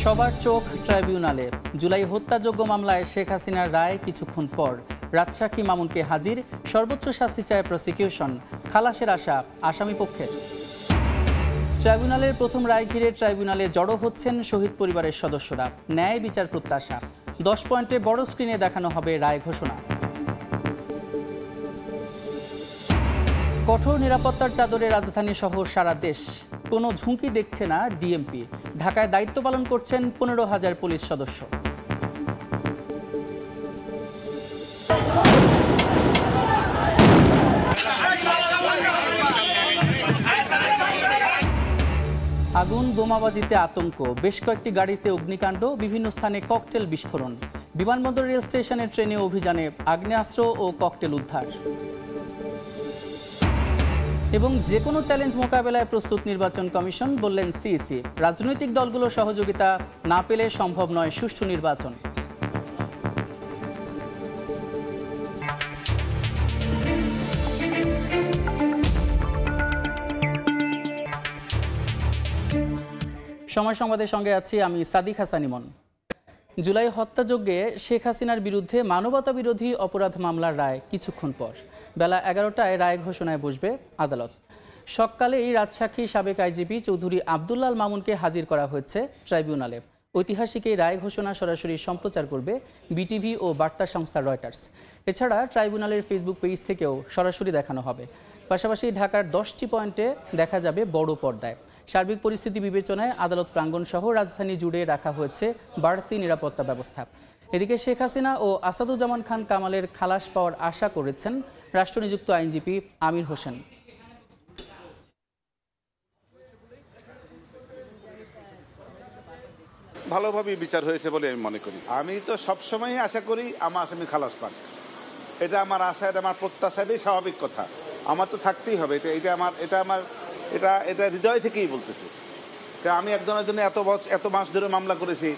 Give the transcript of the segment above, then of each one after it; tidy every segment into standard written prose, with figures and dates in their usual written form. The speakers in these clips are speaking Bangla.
সবার চোখ ট্রাইব্যুনালে। জুলাই হত্যাযোগ্য মামলায় শেখ হাসিনার রায় কিছুক্ষণ পর রাজসাক্ষী মামুনকে হাজির, সর্বোচ্চ শাস্তি চায় প্রসিকিউশন, খালাসের আশা আসামি পক্ষের। ট্রাইব্যুনালের প্রথম রায় ঘিরে ট্রাইব্যুনালে জড়ো হচ্ছেন শহীদ পরিবারের সদস্যরা। ন্যায় বিচার প্রত্যাশা, 10 পয়েন্টে বড় স্ক্রিনে দেখানো হবে রায় ঘোষণা। কঠোর নিরাপত্তার চাদরে রাজধানী সহ সারা দেশ, কোনো ঝুঁকি দেখছে না ডিএমপি। ঢাকায় দায়িত্ব পালন করছেন 15,000 পুলিশ সদস্য। আগুন, বোমাবাজিতে আতঙ্ক, বেশ কয়েকটি গাড়িতে অগ্নিকাণ্ড, বিভিন্ন স্থানে ককটেল বিস্ফোরণ। বিমানবন্দর, রেল স্টেশনের ট্রেনে অভিযানে আগ্নেয়াস্ত্র ও ককটেল উদ্ধার। এবং যে কোনো চ্যালেঞ্জ মোকাবেলায় প্রস্তুত নির্বাচন কমিশন, বললেন সিইসি। রাজনৈতিক দলগুলোর সহযোগিতা না পেলে সম্ভব নয় সুষ্ঠু নির্বাচন। সময় সংবাদের সঙ্গে আছি আমি সাদিক হাসান ইমন। জুলাই হত্যাযজ্ঞে শেখ হাসিনার বিরুদ্ধে মানবতা বিরোধী অপরাধ মামলার রায় কিছুক্ষণ পর বেলা 11টায় রায় ঘোষণায় বসবে আদালত। সকালেই রাজসাক্ষী সাবেক আইজিপি চৌধুরী আবদুল্লাল মামুনকে হাজির করা হয়েছে ট্রাইব্যুনালে। ঐতিহাসিক এই রায় ঘোষণা সরাসরি সম্প্রচার করবে বিটিভি ও বার্তা সংস্থা রয়টার্স। এছাড়া ট্রাইব্যুনালের ফেসবুক পেজ থেকেও সরাসরি দেখানো হবে। পাশাপাশি ঢাকার 10টি পয়েন্টে দেখা যাবে বড় পর্দায়। সার্বিক পরিস্থিতি বিবেচনায় আদালত প্রাঙ্গণ সহ রাজধানী জুড়ে রাখা হয়েছে বাড়তি নিরাপত্তা ব্যবস্থা। এদিকে শেখ হাসিনা ও আসাদুজ্জামান খান কামালের খালাস পাওয়ার আশা করেছেন রাষ্ট্রনিযুক্ত আইনজীবী আমির হোসেন। ভালোভাবে বিচার হয়েছে বলে আমি মনে করি। আমি তো সবসময় আশা করি আমার আসামি খালাস পান, এটা আমার আশা, এটা আমার প্রত্যাশা, এটাই স্বাভাবিক কথা। আমার তো থাকতেই হবে, এটা হৃদয় থেকেই বলতেছি। আমি একজনের জন্য এত মাস ধরে মামলা করেছি,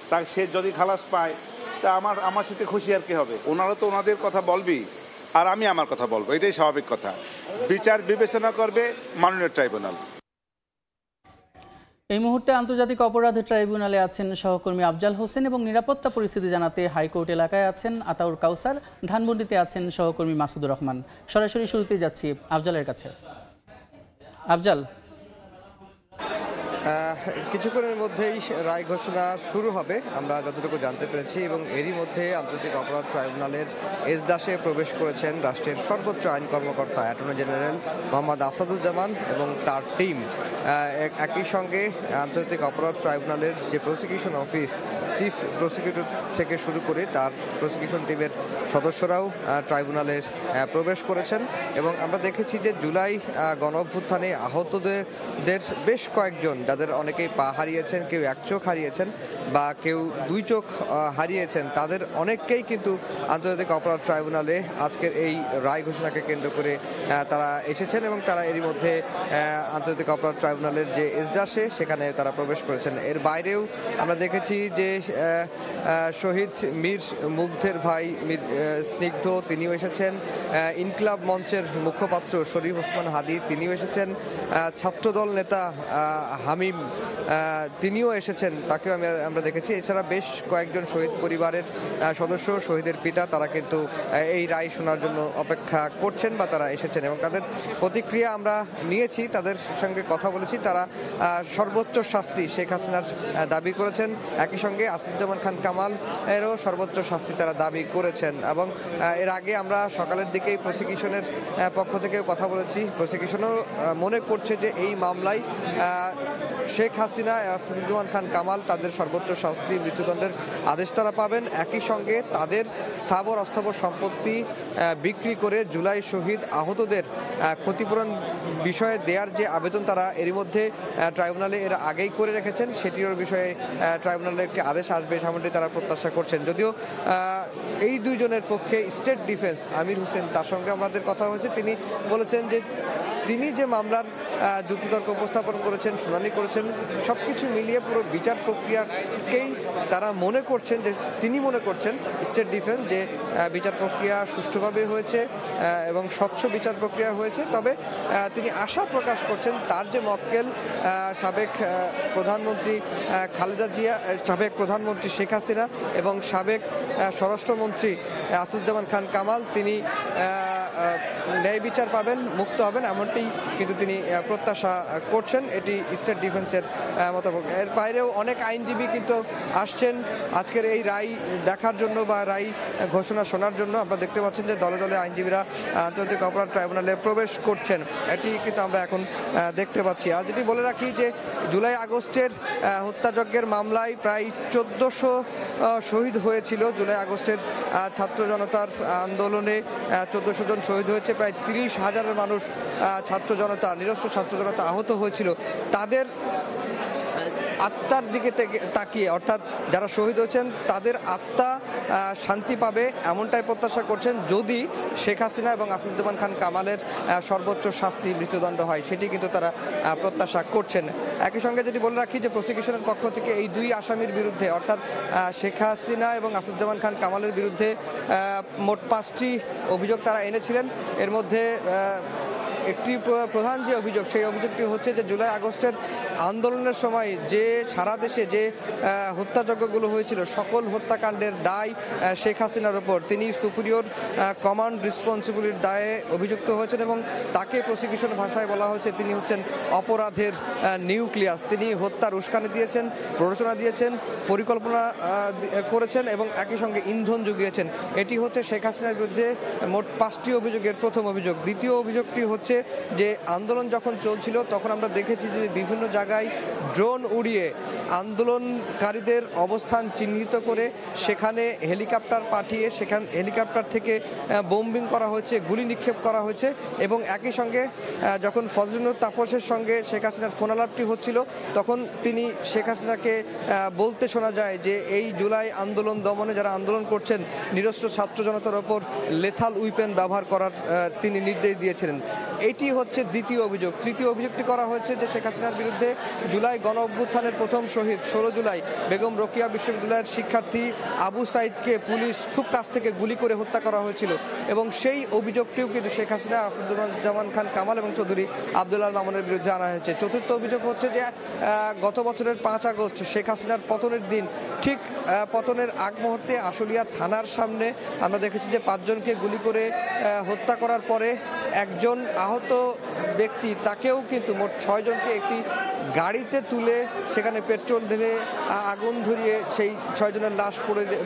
তাই সে যদি খালাস পায় তা আমার সাথে খুশি আর কি হবে। ওনারা তো ওনাদের কথা বলবেই, আর আমি আমার কথা বলবো, এটাই স্বাভাবিক কথা। বিচার বিবেচনা করবে মাননীয় ট্রাইব্যুনাল। এই মুহূর্তে আন্তর্জাতিক অপরাধ ট্রাইব্যুনালে আছেন সহকর্মী আফজাল হোসেন এবং নিরাপত্তা পরিস্থিতি জানাতে হাইকোর্ট এলাকায় আছেন আতাউর কাউসার, ধানমন্ডিতে আছেন সহকর্মী মাসুদুর রহমান। সরাসরি শুরুতেই যাচ্ছি আফজালের কাছে। আফজাল, কিছুক্ষণের মধ্যেই রায় ঘোষণা শুরু হবে আমরা যতটুকু জানতে পেরেছি, এবং এরই মধ্যে আন্তর্জাতিক অপরাধ ট্রাইব্যুনালের এজলাসে প্রবেশ করেছেন রাষ্ট্রের সর্বোচ্চ আইন কর্মকর্তা অ্যাটর্নি জেনারেল মোহাম্মদ আসাদুজ্জামান এবং তার টিম। একই সঙ্গে আন্তর্জাতিক অপরাধ ট্রাইব্যুনালের যে প্রসিকিউশন অফিস, চিফ প্রসিকিউটর থেকে শুরু করে তার প্রসিকিউশন টিমের সদস্যরাও ট্রাইব্যুনালের প্রবেশ করেছেন। এবং আমরা দেখেছি যে জুলাই গণঅভ্যুত্থানে আহতদের বেশ কয়েকজন, যাদের অনেকেই পা হারিয়েছেন, কেউ এক চোখ হারিয়েছেন বা কেউ 2 চোখ হারিয়েছেন, তাদের অনেককেই কিন্তু আন্তর্জাতিক অপরাধ ট্রাইব্যুনালে আজকের এই রায় ঘোষণাকে কেন্দ্র করে তারা এসেছেন এবং তারা এরই মধ্যে আন্তর্জাতিক অপরাধ ট্রাইব্যুনালের যে এজলাসে সেখানে তারা প্রবেশ করেছেন। এর বাইরেও আমরা দেখেছি যে শহীদ মীর মুগ্ধের ভাই মীর স্নিগ্ধ, তিনিও এসেছেন। ইনকিলাব মঞ্চের মুখপাত্র শরীফ ওসমান হাদি, তিনিও এসেছেন। ছাত্রদল নেতা হামিম, তিনিও এসেছেন, তাকেও আমরা দেখেছি। এছাড়া বেশ কয়েকজন শহীদ পরিবারের সদস্য, শহীদের পিতা, তারা কিন্তু এই রায় শোনার জন্য অপেক্ষা করছেন বা তারা এসেছেন এবং তাদের প্রতিক্রিয়া আমরা নিয়েছি, তাদের সঙ্গে কথা বলেছি। তারা সর্বোচ্চ শাস্তি শেখ হাসিনার দাবি করেছেন, একই সঙ্গে আসাদুজ্জামান খান কামাল এরও সর্বোচ্চ শাস্তি তারা দাবি করেছেন। এবং এর আগে আমরা সকালের দিকেই প্রসিকিউশনের পক্ষ থেকেও কথা বলেছি। প্রসিকিউশনও মনে করছে যে এই মামলায় শেখ হাসিনা, আসাদুজ্জামান খান কামাল তাদের সর্বোচ্চ শাস্তি, মৃত্যুদণ্ডের আদেশ তারা পাবেন। একই সঙ্গে তাদের স্থাবর অস্থাবর সম্পত্তি বিক্রি করে জুলাই শহীদ আহতদের ক্ষতিপূরণ বিষয়ে দেওয়ার যে আবেদন তারা এরই মধ্যে ট্রাইব্যুনালে এর আগেই করে রেখেছেন, সেটির বিষয়ে ট্রাইব্যুনালের একটি আদেশ আসবে সামনে তারা প্রত্যাশা করছেন। যদিও এই দুইজনের পক্ষে স্টেট ডিফেন্স আমির হোসেন, তার সঙ্গে আমাদের কথা হয়েছে, তিনি বলেছেন যে তিনি যে মামলার যুক্তিতর্ক উপস্থাপন করেছেন, শুনানি করেছেন, সব কিছু মিলিয়ে পুরো বিচার প্রক্রিয়াকেই তারা মনে করছেন যে তিনি মনে করছেন স্টেট ডিফেন্স যে বিচার প্রক্রিয়া সুষ্ঠুভাবে হয়েছে এবং স্বচ্ছ বিচার প্রক্রিয়া হয়েছে। তবে তিনি আশা প্রকাশ করছেন তার যে মক্কেল সাবেক প্রধানমন্ত্রী খালেদা জিয়া, সাবেক প্রধানমন্ত্রী শেখ হাসিনা এবং সাবেক স্বরাষ্ট্রমন্ত্রী আসাদুজ্জামান খান কামাল, তিনি ন্যায় বিচার পাবেন, মুক্ত হবেন, এমনটি কিন্তু তিনি প্রত্যাশা করছেন। এটি স্টেট ডিফেন্সের মতামত। এর বাইরেও অনেক আইনজীবী কিন্তু আসছেন আজকের এই রায় দেখার জন্য বা রায় ঘোষণা শোনার জন্য। আপনারা দেখতে পাচ্ছেন যে দলে দলে আইনজীবীরা আন্তর্জাতিক অপরাধ ট্রাইব্যুনালে প্রবেশ করছেন, এটি কিন্তু আমরা এখন দেখতে পাচ্ছি। আর যদি বলে রাখি যে জুলাই আগস্টের হত্যাযজ্ঞের মামলায় প্রায় 1400 শহীদ হয়েছিল। জুলাই আগস্টের ছাত্র জনতার আন্দোলনে 1400 জন শহীদ হয়েছে, প্রায় 30,000 মানুষ ছাত্র জনতা, নিরস্ত্র ছাত্র জনতা আহত হয়েছিল। তাদের আত্মার দিকে তাকিয়ে, অর্থাৎ যারা শহীদ হয়েছেন তাদের আত্মা শান্তি পাবে এমনটাই প্রত্যাশা করছেন যদি শেখ হাসিনা এবং আসাদুজ্জামান খান কামালের সর্বোচ্চ শাস্তি মৃত্যুদণ্ড হয়, সেটি কিন্তু তারা প্রত্যাশা করছেন। একই সঙ্গে যদি বলে রাখি যে প্রসিকিউশনের পক্ষ থেকে এই দুই আসামির বিরুদ্ধে, অর্থাৎ শেখ হাসিনা এবং আসাদুজ্জামান খান কামালের বিরুদ্ধে মোট 5টি অভিযোগ তারা এনেছিলেন। এর মধ্যে একটি প্রধান যে অভিযোগ, সেই অভিযোগটি হচ্ছে যে জুলাই আগস্টের আন্দোলনের সময় যে সারা দেশে যে হত্যাযজ্ঞগুলো হয়েছিল, সকল হত্যাকাণ্ডের দায় শেখ হাসিনার ওপর। তিনি সুপিরিয়র কমান্ড রেসপন্সিবিলিটির দায়ে অভিযুক্ত হয়েছেন এবং তাকে প্রসিকিউশন ভাষায় বলা হচ্ছে তিনি হচ্ছেন অপরাধের নিউক্লিয়াস। তিনি হত্যার উস্কানি দিয়েছেন, প্ররোচনা দিয়েছেন, পরিকল্পনা করেছেন এবং একই সঙ্গে ইন্ধন জুগিয়েছেন। এটি হচ্ছে শেখ হাসিনার বিরুদ্ধে মোট 5টি অভিযোগের প্রথম অভিযোগ। দ্বিতীয় অভিযোগটি হচ্ছে যে আন্দোলন যখন চলছিল তখন আমরা দেখেছি যে বিভিন্ন জায়গায় ড্রোন উড়িয়ে আন্দোলনকারীদের অবস্থান চিহ্নিত করে সেখানে হেলিকপ্টার পাঠিয়ে হেলিকপ্টার থেকে বোম্বিং করা হয়েছে, গুলি নিক্ষেপ করা হয়েছে। এবং একই সঙ্গে যখন ফজলিনুর তাপসের সঙ্গে শেখ হাসিনার ফোনালাপটি হচ্ছিল তখন তিনি শেখ হাসিনাকে বলতে শোনা যায় যে এই জুলাই আন্দোলন দমনে যারা আন্দোলন করছেন নিরস্ত্র ছাত্র জনতার ওপর লেথাল উইপেন ব্যবহার করার তিনি নির্দেশ দিয়েছিলেন। এটি হচ্ছে দ্বিতীয় অভিযোগ। তৃতীয় অভিযোগটি করা হয়েছে যে শেখ হাসিনার বিরুদ্ধে জুলাই গণ অভ্যুত্থানের প্রথম শহীদ 16 জুলাই বেগম রোকেয়া বিশ্ববিদ্যালয়ের শিক্ষার্থী আবু সাইদকে পুলিশ খুব কাছ থেকে গুলি করে হত্যা করা হয়েছিল এবং সেই অভিযোগটিও কিন্তু শেখ হাসিনা, আসাদুজ্জামান খান কামাল এবং চৌধুরী আব্দুল আল মামুনের বিরুদ্ধে আনা হয়েছে। চতুর্থ অভিযোগ হচ্ছে যে গত বছরের 5 আগস্ট শেখ হাসিনার পতনের দিন, ঠিক পতনের আগ মুহূর্তে আশুলিয়া থানার সামনে আমরা দেখেছি যে 5 জনকে গুলি করে হত্যা করার পরে একজন আহত ব্যক্তি, তাকেও কিন্তু মোট 6 জনকে একটি গাড়িতে তুলে সেখানে পেট্রোল ঢেলে আগুন ধরিয়ে সেই 6 জনের লাশ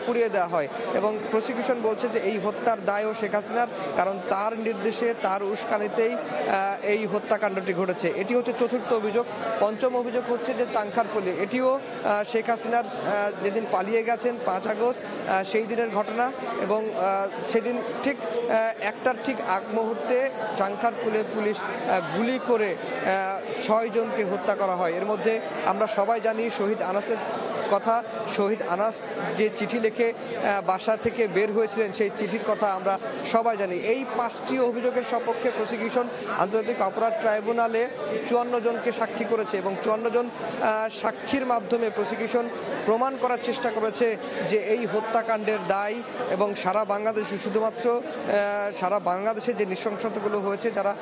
পুড়িয়ে দেওয়া হয় এবং প্রসিকিউশন বলছে যে এই হত্যার দায়ও শেখ হাসিনার, কারণ তার নির্দেশে, তার উস্কানিতেই এই হত্যাকাণ্ডটি ঘটেছে। এটি হচ্ছে চতুর্থ অভিযোগ। পঞ্চম অভিযোগ হচ্ছে যে চাংখারপল্লী, এটিও শেখ হাসিনার যেদিন পালিয়ে গেছেন 5 আগস্ট সেই দিনের ঘটনা এবং সেদিন ঠিক 1টার ঠিক আগ মুহূর্তে চাংখারপুলে পুলিশ গুলি করে 6 জনকে হত্যা করা হয়। এর মধ্যে আমরা সবাই জানি শহীদ আনাসের কথা। শহীদ আনাস যে চিঠি লিখে বাসা থেকে বের হয়েছিলেন সেই চিঠির কথা আমরা সবাই জানি। এই 5টি অভিযোগের সপক্ষে প্রসিকিউশন আন্তর্জাতিক অপরাধ ট্রাইব্যুনালে 54 জনকে সাক্ষী করেছে এবং 54 জন সাক্ষীর মাধ্যমে প্রসিকিউশন প্রমাণ করার চেষ্টা করেছে যে এই হত্যাকাণ্ডের দায় এবং সারা বাংলাদেশে, শুধুমাত্র সারা বাংলাদেশে যে নৃশংসতাগুলো হয়েছে, যারা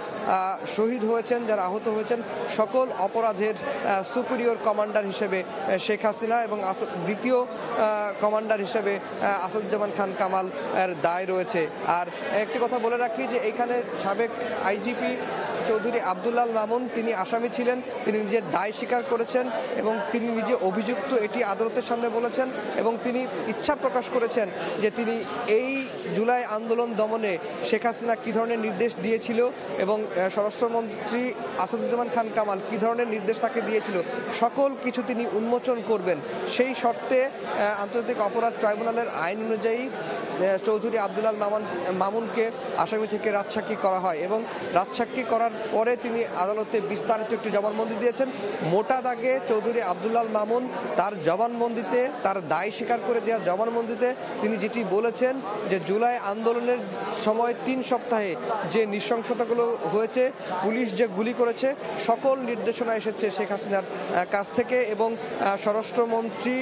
শহীদ হয়েছেন, যারা আহত হয়েছেন, সকল অপরাধের সুপিরিয়র কমান্ডার হিসেবে শেখ হাসিনা এবং দ্বিতীয় কমান্ডার হিসেবে আসাদুজ্জামান খান কামাল এর দায় রয়েছে। আর একটি কথা বলে রাখি যে এখানে সাবেক আইজিপি চৌধুরী আব্দুল আল মামুন তিনি আসামি ছিলেন, তিনি নিজের দায় স্বীকার করেছেন এবং তিনি নিজে অভিযুক্ত এটি আদালতের সামনে বলেছেন এবং তিনি ইচ্ছা প্রকাশ করেছেন যে তিনি এই জুলাই আন্দোলন দমনে শেখ হাসিনা কী ধরনের নির্দেশ দিয়েছিল এবং স্বরাষ্ট্রমন্ত্রী আসাদুজ্জামান খান কামাল কী ধরনের নির্দেশ তাকে দিয়েছিল, সকল কিছু তিনি উন্মোচন করবেন। সেই শর্তে আন্তর্জাতিক অপরাধ ট্রাইব্যুনালের আইন অনুযায়ী চৌধুরী আব্দুল আল মামুনকে আসামি থেকে রাজসাক্ষী করা হয় এবং রাজসাক্ষী করার পরে তিনি আদালতে বিস্তারিত একটি জবানবন্দি দিয়েছেন। মোটা দাগে চৌধুরী আব্দুল্লাহ মামুন তার জবানবন্দিতে, তার দায় স্বীকার করে দেওয়া জবানবন্দিতে তিনি যেটি বলেছেন যে জুলাই আন্দোলনের সময় 3 সপ্তাহে যে নৃশংসতাগুলো হয়েছে, পুলিশ যে গুলি করেছে, সকল নির্দেশনা এসেছে শেখ হাসিনার কাছ থেকে এবং স্বরাষ্ট্রমন্ত্রী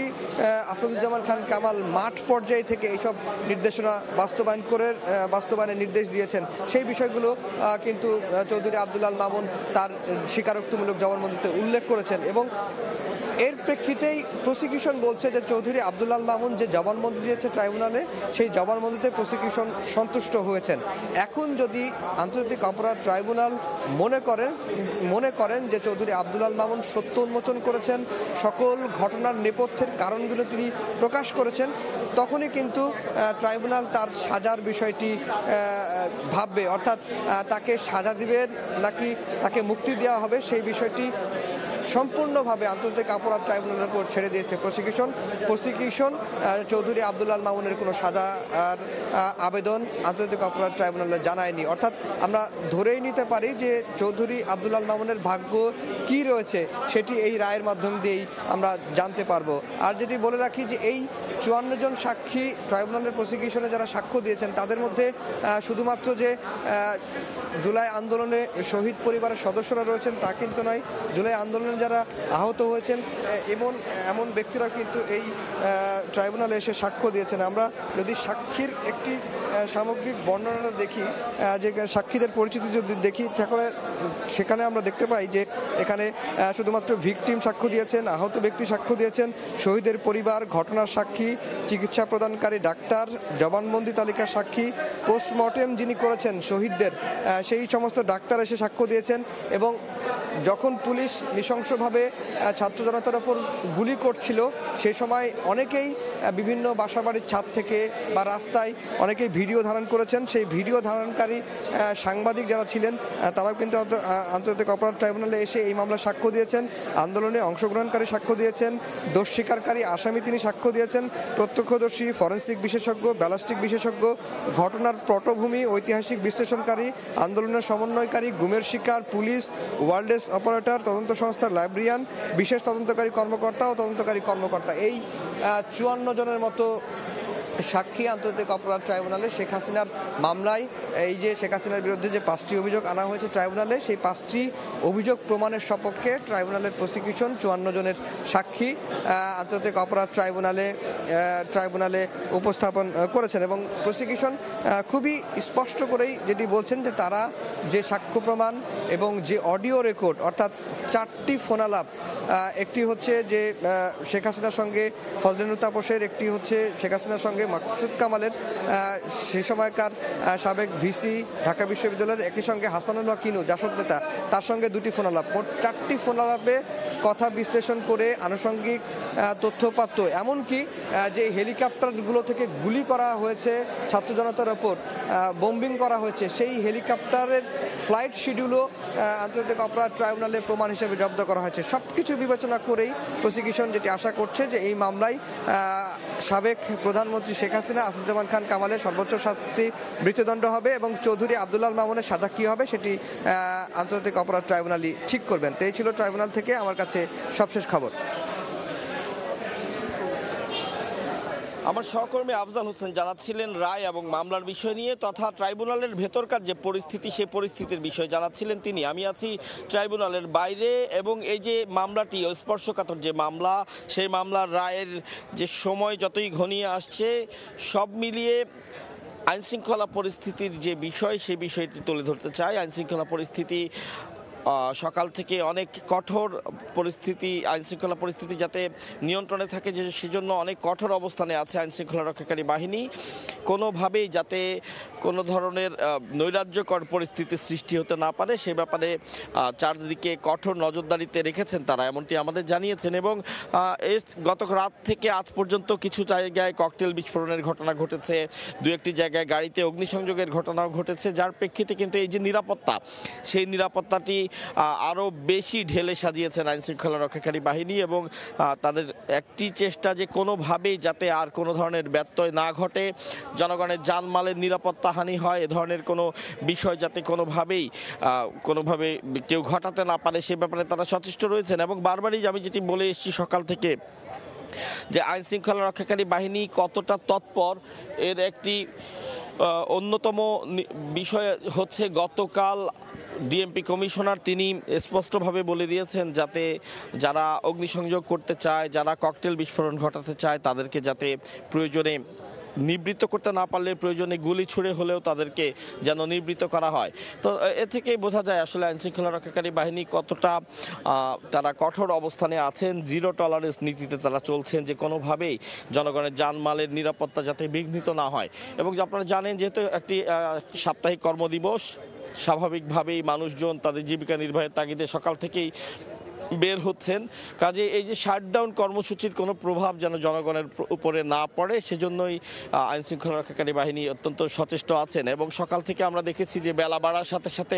আসাদুজ্জামান খান কামাল মাঠ পর্যায়ে থেকে এইসব নির্দেশনা বাস্তবায়নের নির্দেশ দিয়েছেন। সেই বিষয়গুলো কিন্তু চৌধুরী আব্দুল্লাহ মামুন তার স্বীকারোক্তিমূলক জবানবন্দিতে উল্লেখ করেছেন এবং এর প্রেক্ষিতেই প্রসিকিউশন বলছে যে চৌধুরী আব্দুল্লাহ মামুন যে জবানবন্দি দিয়েছে ট্রাইব্যুনালে, সেই জবানবন্দিতে প্রসিকিউশন সন্তুষ্ট হয়েছেন। এখন যদি আন্তর্জাতিক অপরাধ ট্রাইব্যুনাল মনে করেন যে চৌধুরী আব্দুল্লাহ মামুন সত্য উন্মোচন করেছেন, সকল ঘটনার নেপথ্যের কারণগুলো তিনি প্রকাশ করেছেন, তখনই কিন্তু ট্রাইব্যুনাল তার সাজার বিষয়টি ভাববে, অর্থাৎ তাকে সাজা দিবেন নাকি তাকে মুক্তি দেওয়া হবে সেই বিষয়টি সম্পূর্ণভাবে আন্তর্জাতিক অপরাধ ট্রাইব্যুনালের উপর ছেড়ে দিয়েছে প্রসিকিউশন। চৌধুরী আব্দুল্লাহ মামুনের কোনো সাজার আবেদন আন্তর্জাতিক অপরাধ ট্রাইব্যুনালে জানায়নি। অর্থাৎ আমরা ধরেই নিতে পারি যে চৌধুরী আব্দুল্লাহ মামুনের ভাগ্য কি রয়েছে সেটি এই রায়ের মাধ্যম দিয়েই আমরা জানতে পারবো। আর যেটি বলে রাখি যে এই 54 জন সাক্ষী ট্রাইব্যুনালের প্রসিকিউশনে যারা সাক্ষ্য দিয়েছেন তাদের মধ্যে শুধুমাত্র যে জুলাই আন্দোলনে শহীদ পরিবারের সদস্যরা রয়েছেন তা কিন্তু নয়, জুলাই আন্দোলনে যারা আহত হয়েছেন এমন ব্যক্তিরা কিন্তু এই ট্রাইব্যুনালে এসে সাক্ষ্য দিয়েছেন। আমরা যদি সাক্ষীর একটি সামগ্রিক বর্ণনা দেখি, যে সাক্ষীদের পরিচিতি যদি দেখি, তাহলে সেখানে আমরা দেখতে পাই যে এখানে শুধুমাত্র ভিকটিম সাক্ষ্য দিয়েছেন, আহত ব্যক্তি সাক্ষ্য দিয়েছেন, শহীদের পরিবার, ঘটনার সাক্ষী, চিকিৎসা প্রদানকারী ডাক্তার, জবানবন্দি তালিকার সাক্ষী, পোস্টমর্টেম যিনি করেছেন শহীদদের সেই সমস্ত ডাক্তার এসে সাক্ষ্য দিয়েছেন। এবং যখন পুলিশ নৃশংসভাবে ছাত্র জনতার ওপর গুলি করছিল সেই সময় অনেকেই বিভিন্ন বাসাবাড়ির ছাদ থেকে বা রাস্তায় অনেকেই ভিডিও ধারণ করেছেন। সেই ভিডিও ধারণকারী সাংবাদিক যারা ছিলেন তারাও কিন্তু আন্তর্জাতিক অপরাধ ট্রাইব্যুনালে এসে এই মামলায় সাক্ষ্য দিয়েছেন, আন্দোলনে অংশগ্রহণকারী সাক্ষ্য দিয়েছেন, দোষ স্বীকারকারী আসামি তিনি সাক্ষ্য দিয়েছেন, প্রত্যক্ষদর্শী, ফরেনসিক বিশেষজ্ঞ, ব্যালিস্টিক বিশেষজ্ঞ, ঘটনার পটভূমি, ঐতিহাসিক বিশ্লেষণকারী, আন্দোলনের সমন্বয়কারী, গুমের শিকার, পুলিশ, ওয়ার্ল্ডেস অপারেটর, তদন্ত সংস্থার লাইব্রেরিয়ান, বিশেষ তদন্তকারী কর্মকর্তা ও তদন্তকারী কর্মকর্তা, এই 54 জনের মতো সাক্ষী আন্তর্জাতিক অপরাধ ট্রাইব্যুনালে শেখ হাসিনার মামলায় এই যে শেখ হাসিনার বিরুদ্ধে যে 5টি অভিযোগ আনা হয়েছে ট্রাইব্যুনালে, সেই 5টি অভিযোগ প্রমাণের সপক্ষে ট্রাইব্যুনালের প্রসিকিউশন 54 জনের সাক্ষী আন্তর্জাতিক অপরাধ ট্রাইব্যুনালে উপস্থাপন করেছেন। এবং প্রসিকিউশন খুবই স্পষ্ট করেই যেটি বলছেন যে তারা যে সাক্ষ্য প্রমাণ এবং যে অডিও রেকর্ড, অর্থাৎ 4টি ফোনালাপ, একটি হচ্ছে যে শেখ হাসিনার সঙ্গে ফজলেনুর তাপসের, একটি হচ্ছে শেখ হাসিনার সঙ্গে মাকসুদ কামালের সে সময়কার সাবেক ভিসি ঢাকা বিশ্ববিদ্যালয়ের, একই সঙ্গে হাসানুল হক কিনু জাসদ নেতা, তার সঙ্গে 2টি ফোনালাপ, মোট 4টি ফোনালাপে কথা বিশ্লেষণ করে আনুষঙ্গিক তথ্যপাত্র, এমনকি যে হেলিকপ্টারগুলো থেকে গুলি করা হয়েছে ছাত্র জনতার ওপর, বোম্বিং করা হয়েছে, সেই হেলিকপ্টারের ফ্লাইট শিডিউলও আন্তর্জাতিক অপরাধ ট্রাইব্যুনালে প্রমাণ হিসেবে জব্দ করা হয়েছে। সব কিছু বিবেচনা করেই প্রসিকিউশন যেটি আশা করছে যে এই মামলায় সাবেক প্রধানমন্ত্রী শেখ হাসিনা, আসাদুজ্জামান খান কামালের সর্বোচ্চ শাস্তি মৃত্যুদণ্ড হবে এবং চৌধুরী আব্দুল্লাহ মামুনের সাজা কী হবে সেটি আন্তর্জাতিক অপরাধ ট্রাইব্যুনালই ঠিক করবেন। তো এই ছিল ট্রাইব্যুনাল থেকে আমার কাছে সবশেষ খবর। আমার সহকর্মী আফজাল হোসেন জানাচ্ছিলেন রায় এবং মামলার বিষয় নিয়ে, তথা ট্রাইব্যুনালের ভেতরকার যে পরিস্থিতি, সেই পরিস্থিতির বিষয় জানাচ্ছিলেন তিনি। আমি আছি ট্রাইব্যুনালের বাইরে এবং এই যে মামলাটি স্পর্শকাতর যে মামলা, সেই মামলার রায়ের যে সময় যতই ঘনিয়ে আসছে, সব মিলিয়ে আইনশৃঙ্খলা পরিস্থিতির যে বিষয়, সেই বিষয়টি তুলে ধরতে চাই। আইনশৃঙ্খলা পরিস্থিতি সকাল থেকে অনেক কঠোর পরিস্থিতি, আইনশৃঙ্খলা পরিস্থিতি যাতে নিয়ন্ত্রণে থাকে সেজন্য অনেক কঠোর অবস্থানে আছে আইনশৃঙ্খলা রক্ষাকারী বাহিনী। কোনোভাবেই যাতে কোনো ধরনের নৈরাজ্যকর পরিস্থিতির সৃষ্টি হতে না পারে সে ব্যাপারে চারদিকে কঠোর নজরদারিতে রেখেছেন তারা, এমনটি আমাদের জানিয়েছেন। এবং গত রাত থেকে আজ পর্যন্ত কিছু জায়গায় ককটেল বিস্ফোরণের ঘটনা ঘটেছে, 2-1টি জায়গায় গাড়িতে অগ্নিসংযোগের ঘটনাও ঘটেছে, যার প্রেক্ষিতে কিন্তু এই যে নিরাপত্তা, সেই নিরাপত্তাটি আরও বেশি ঢেলে সাজিয়েছেন আইনশৃঙ্খলা রক্ষাকারী বাহিনী এবং তাদের একটি চেষ্টা যে কোনোভাবেই যাতে আর কোনো ধরনের ব্যত্যয় না ঘটে, জনগণের জানমালের নিরাপত্তা হানি হয় এ ধরনের কোনো বিষয় যাতে কোনোভাবে কেউ ঘটাতে না পারে সে ব্যাপারে তারা সচেষ্ট রয়েছেন। এবং বারবারই আমি যেটি বলে এসেছি সকাল থেকে যে আইন শৃঙ্খলা রক্ষাকারী বাহিনী কতটা তৎপর এর একটি অন্যতম বিষয় হচ্ছে গতকাল ডিএমপি কমিশনার তিনি স্পষ্টভাবে বলে দিয়েছেন যাতে যারা অগ্নিসংযোগ করতে চায়, যারা ককটেল বিস্ফোরণ ঘটাতে চায় তাদেরকে যাতে প্রয়োজনে নিবৃত্ত করতে না পারলে প্রয়োজনে গুলি ছুড়ে হলেও তাদেরকে যেন নিবৃত্ত করা হয়। তো এ থেকেই বোঝা যায় আসলে আইনশৃঙ্খলা রক্ষাকারী বাহিনী কতটা তারা কঠোর অবস্থানে আছেন, জিরো টলারেন্স নীতিতে তারা চলছেন যে কোনোভাবেই জনগণের জানমালের নিরাপত্তা যাতে বিঘ্নিত না হয়। এবং আপনারা জানেন যেহেতু একটি সাপ্তাহিক কর্মদিবস, স্বাভাবিকভাবেই মানুষজন তাদের জীবিকা নির্বাহের তাগিদে সকাল থেকেই বের হচ্ছেন, কাজে এই যে শাটডাউন কর্মসূচির কোনো প্রভাব যেন জনগণের উপরে না পড়ে সেজন্যই আইনশৃঙ্খলা রক্ষাকারী বাহিনী অত্যন্ত সচেষ্ট আছেন। এবং সকাল থেকে আমরা দেখেছি যে বেলা বাড়ার সাথে সাথে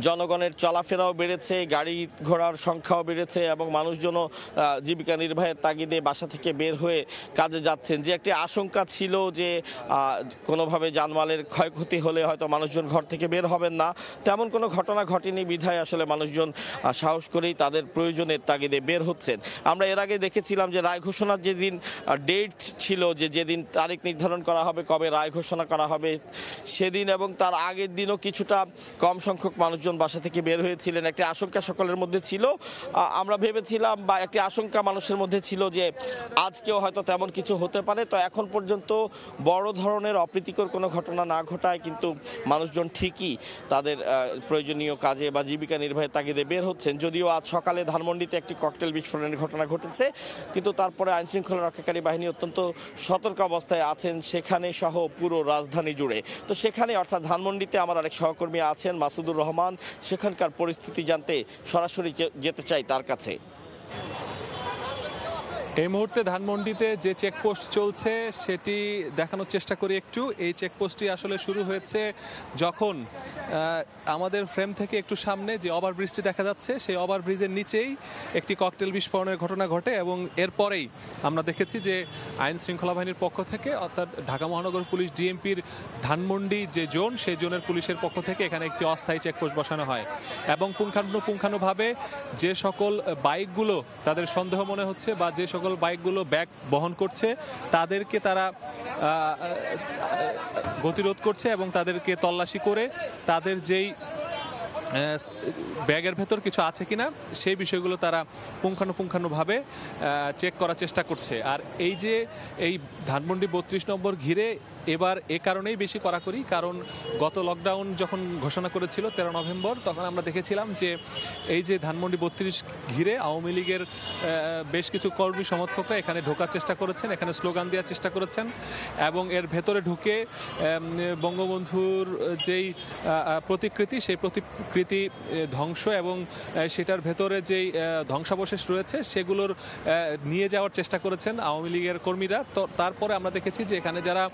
জনগণের চলাফেরাও বেড়েছে, গাড়ি ঘোড়ার সংখ্যাও বেড়েছে এবং মানুষজনও জীবিকা নির্বাহের তাগিদে বাসা থেকে বের হয়ে কাজে যাচ্ছেন। যে একটি আশঙ্কা ছিল যে কোনোভাবে জানমালের ক্ষয়ক্ষতি হলে হয়তো মানুষজন ঘর থেকে বের হবেন না, তেমন কোনো ঘটনা ঘটেনি বিধায় আসলে মানুষজন সাহস করেই তাদের প্রয়োজনের তাগিদে বের হচ্ছেন। আমরা এর আগে দেখেছিলাম যে রায় ঘোষণার যেদিন ডেট ছিল, যেদিন তারিখ নির্ধারণ করা হবে কবে রায় ঘোষণা করা হবে সেদিন এবং তার আগের দিনও কিছুটা কম সংখ্যক মানুষজন বাসা থেকে বের হয়েছিলেন। একটি আশঙ্কা সকলের মধ্যে ছিল, আমরা ভেবেছিলাম বা একটি আশঙ্কা মানুষের মধ্যে ছিল যে আজকেও হয়তো তেমন কিছু হতে পারে। তো এখন পর্যন্ত বড় ধরনের অপ্রীতিকর কোনো ঘটনা না ঘটায় কিন্তু মানুষজন ঠিকই তাদের প্রয়োজনীয় কাজে বা জীবিকা নির্বাহের তাগিদে বের হচ্ছেন। যদিও আজ সকালে ধানমন্ডিতে একটি ককটেল বিস্ফোরণের ঘটনা ঘটেছে, কিন্তু তারপরে আইনশৃঙ্খলা রক্ষাকারী বাহিনী অত্যন্ত সতর্ক অবস্থায় আছেন সেখানে সহ পুরো রাজধানী জুড়ে। তো সেখানে অর্থাৎ ধানমন্ডিতে আমার আরেক সহকর্মী আছেন মাসুদুর রহমান, সেখানকার পরিস্থিতি জানতে সরাসরি যেতে চাই তার কাছে। এই মুহূর্তে ধানমন্ডিতে যে চেকপোস্ট চলছে সেটি দেখানোর চেষ্টা করি একটু। এই চেকপোস্টটি আসলে শুরু হয়েছে যখন আমাদের ফ্রেম থেকে একটু সামনে যে ওভারব্রিজটি দেখা যাচ্ছে সেই ওভারব্রিজের নিচেই একটি ককটেল বিস্ফোরণের ঘটনা ঘটে এবং এরপরেই আমরা দেখেছি যে আইন শৃঙ্খলা বাহিনীর পক্ষ থেকে অর্থাৎ ঢাকা মহানগর পুলিশ ডিএমপির ধানমন্ডি যে জোন সেই জোনের পুলিশের পক্ষ থেকে এখানে একটি অস্থায়ী চেকপোস্ট বসানো হয় এবং পুঙ্খানুপুঙ্খানুভাবে যে সকল বাইকগুলো তাদের সন্দেহ মনে হচ্ছে বা যে সকল বাইকগুলো ব্যাগ বহন করছে তাদেরকে তারা গতিরোধ করছে এবং তাদেরকে তল্লাশি করে তাদের যেই ব্যাগের ভেতর কিছু আছে কিনা সেই বিষয়গুলো তারা পুঙ্খানুপুঙ্খানুভাবে চেক করার চেষ্টা করছে। আর এই যে এই ধানমন্ডি ৩২ নম্বর ঘিরে এবার এ কারণেই বেশি কড়াকড়ি, কারণ গত লকডাউন যখন ঘোষণা করেছিল 13 নভেম্বর তখন আমরা দেখেছিলাম যে এই যে ধানমন্ডি ৩২ ঘিরে আওয়ামী লীগের বেশ কিছু কর্মী সমর্থকরা এখানে ঢোকার চেষ্টা করেছেন, এখানে স্লোগান দেওয়ার চেষ্টা করেছেন এবং এর ভেতরে ঢুকে বঙ্গবন্ধুর যেই প্রতিকৃতি সেই প্রতিকৃতি ধ্বংস এবং সেটার ভেতরে যেই ধ্বংসাবশেষ রয়েছে সেগুলোর নিয়ে যাওয়ার চেষ্টা করেছেন আওয়ামী লীগের কর্মীরা। তো তারপরে আমরা দেখেছি যে এখানে যারা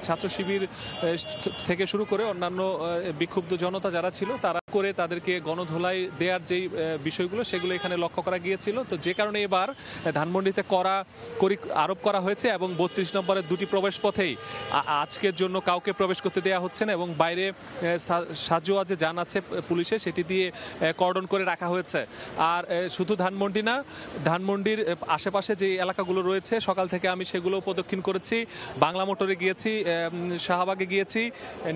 ছাত্র শিবির থেকে শুরু করে অন্যান্য বিক্ষুব্ধ জনতা যারা ছিল তারা করে তাদেরকে গণধোলাই দেওয়ার যেই বিষয়গুলো সেগুলো এখানে লক্ষ্য করা গিয়েছিল। তো যে কারণে এবার ধানমন্ডিতে কড়াকড়ি আরোপ করা হয়েছে এবং ৩২ নম্বরের দুটি প্রবেশ পথেই আজকের জন্য কাউকে প্রবেশ করতে দেওয়া হচ্ছে না এবং বাইরে সাজোয়া যে যান আছে পুলিশে সেটি দিয়ে কর্ডন করে রাখা হয়েছে। আর শুধু ধানমন্ডি না, ধানমন্ডির আশেপাশে যে এলাকাগুলো রয়েছে সকাল থেকে আমি সেগুলো প্রদক্ষিণ করেছি, বাংলা মোটরে গিয়েছি, শাহবাগে গিয়েছি,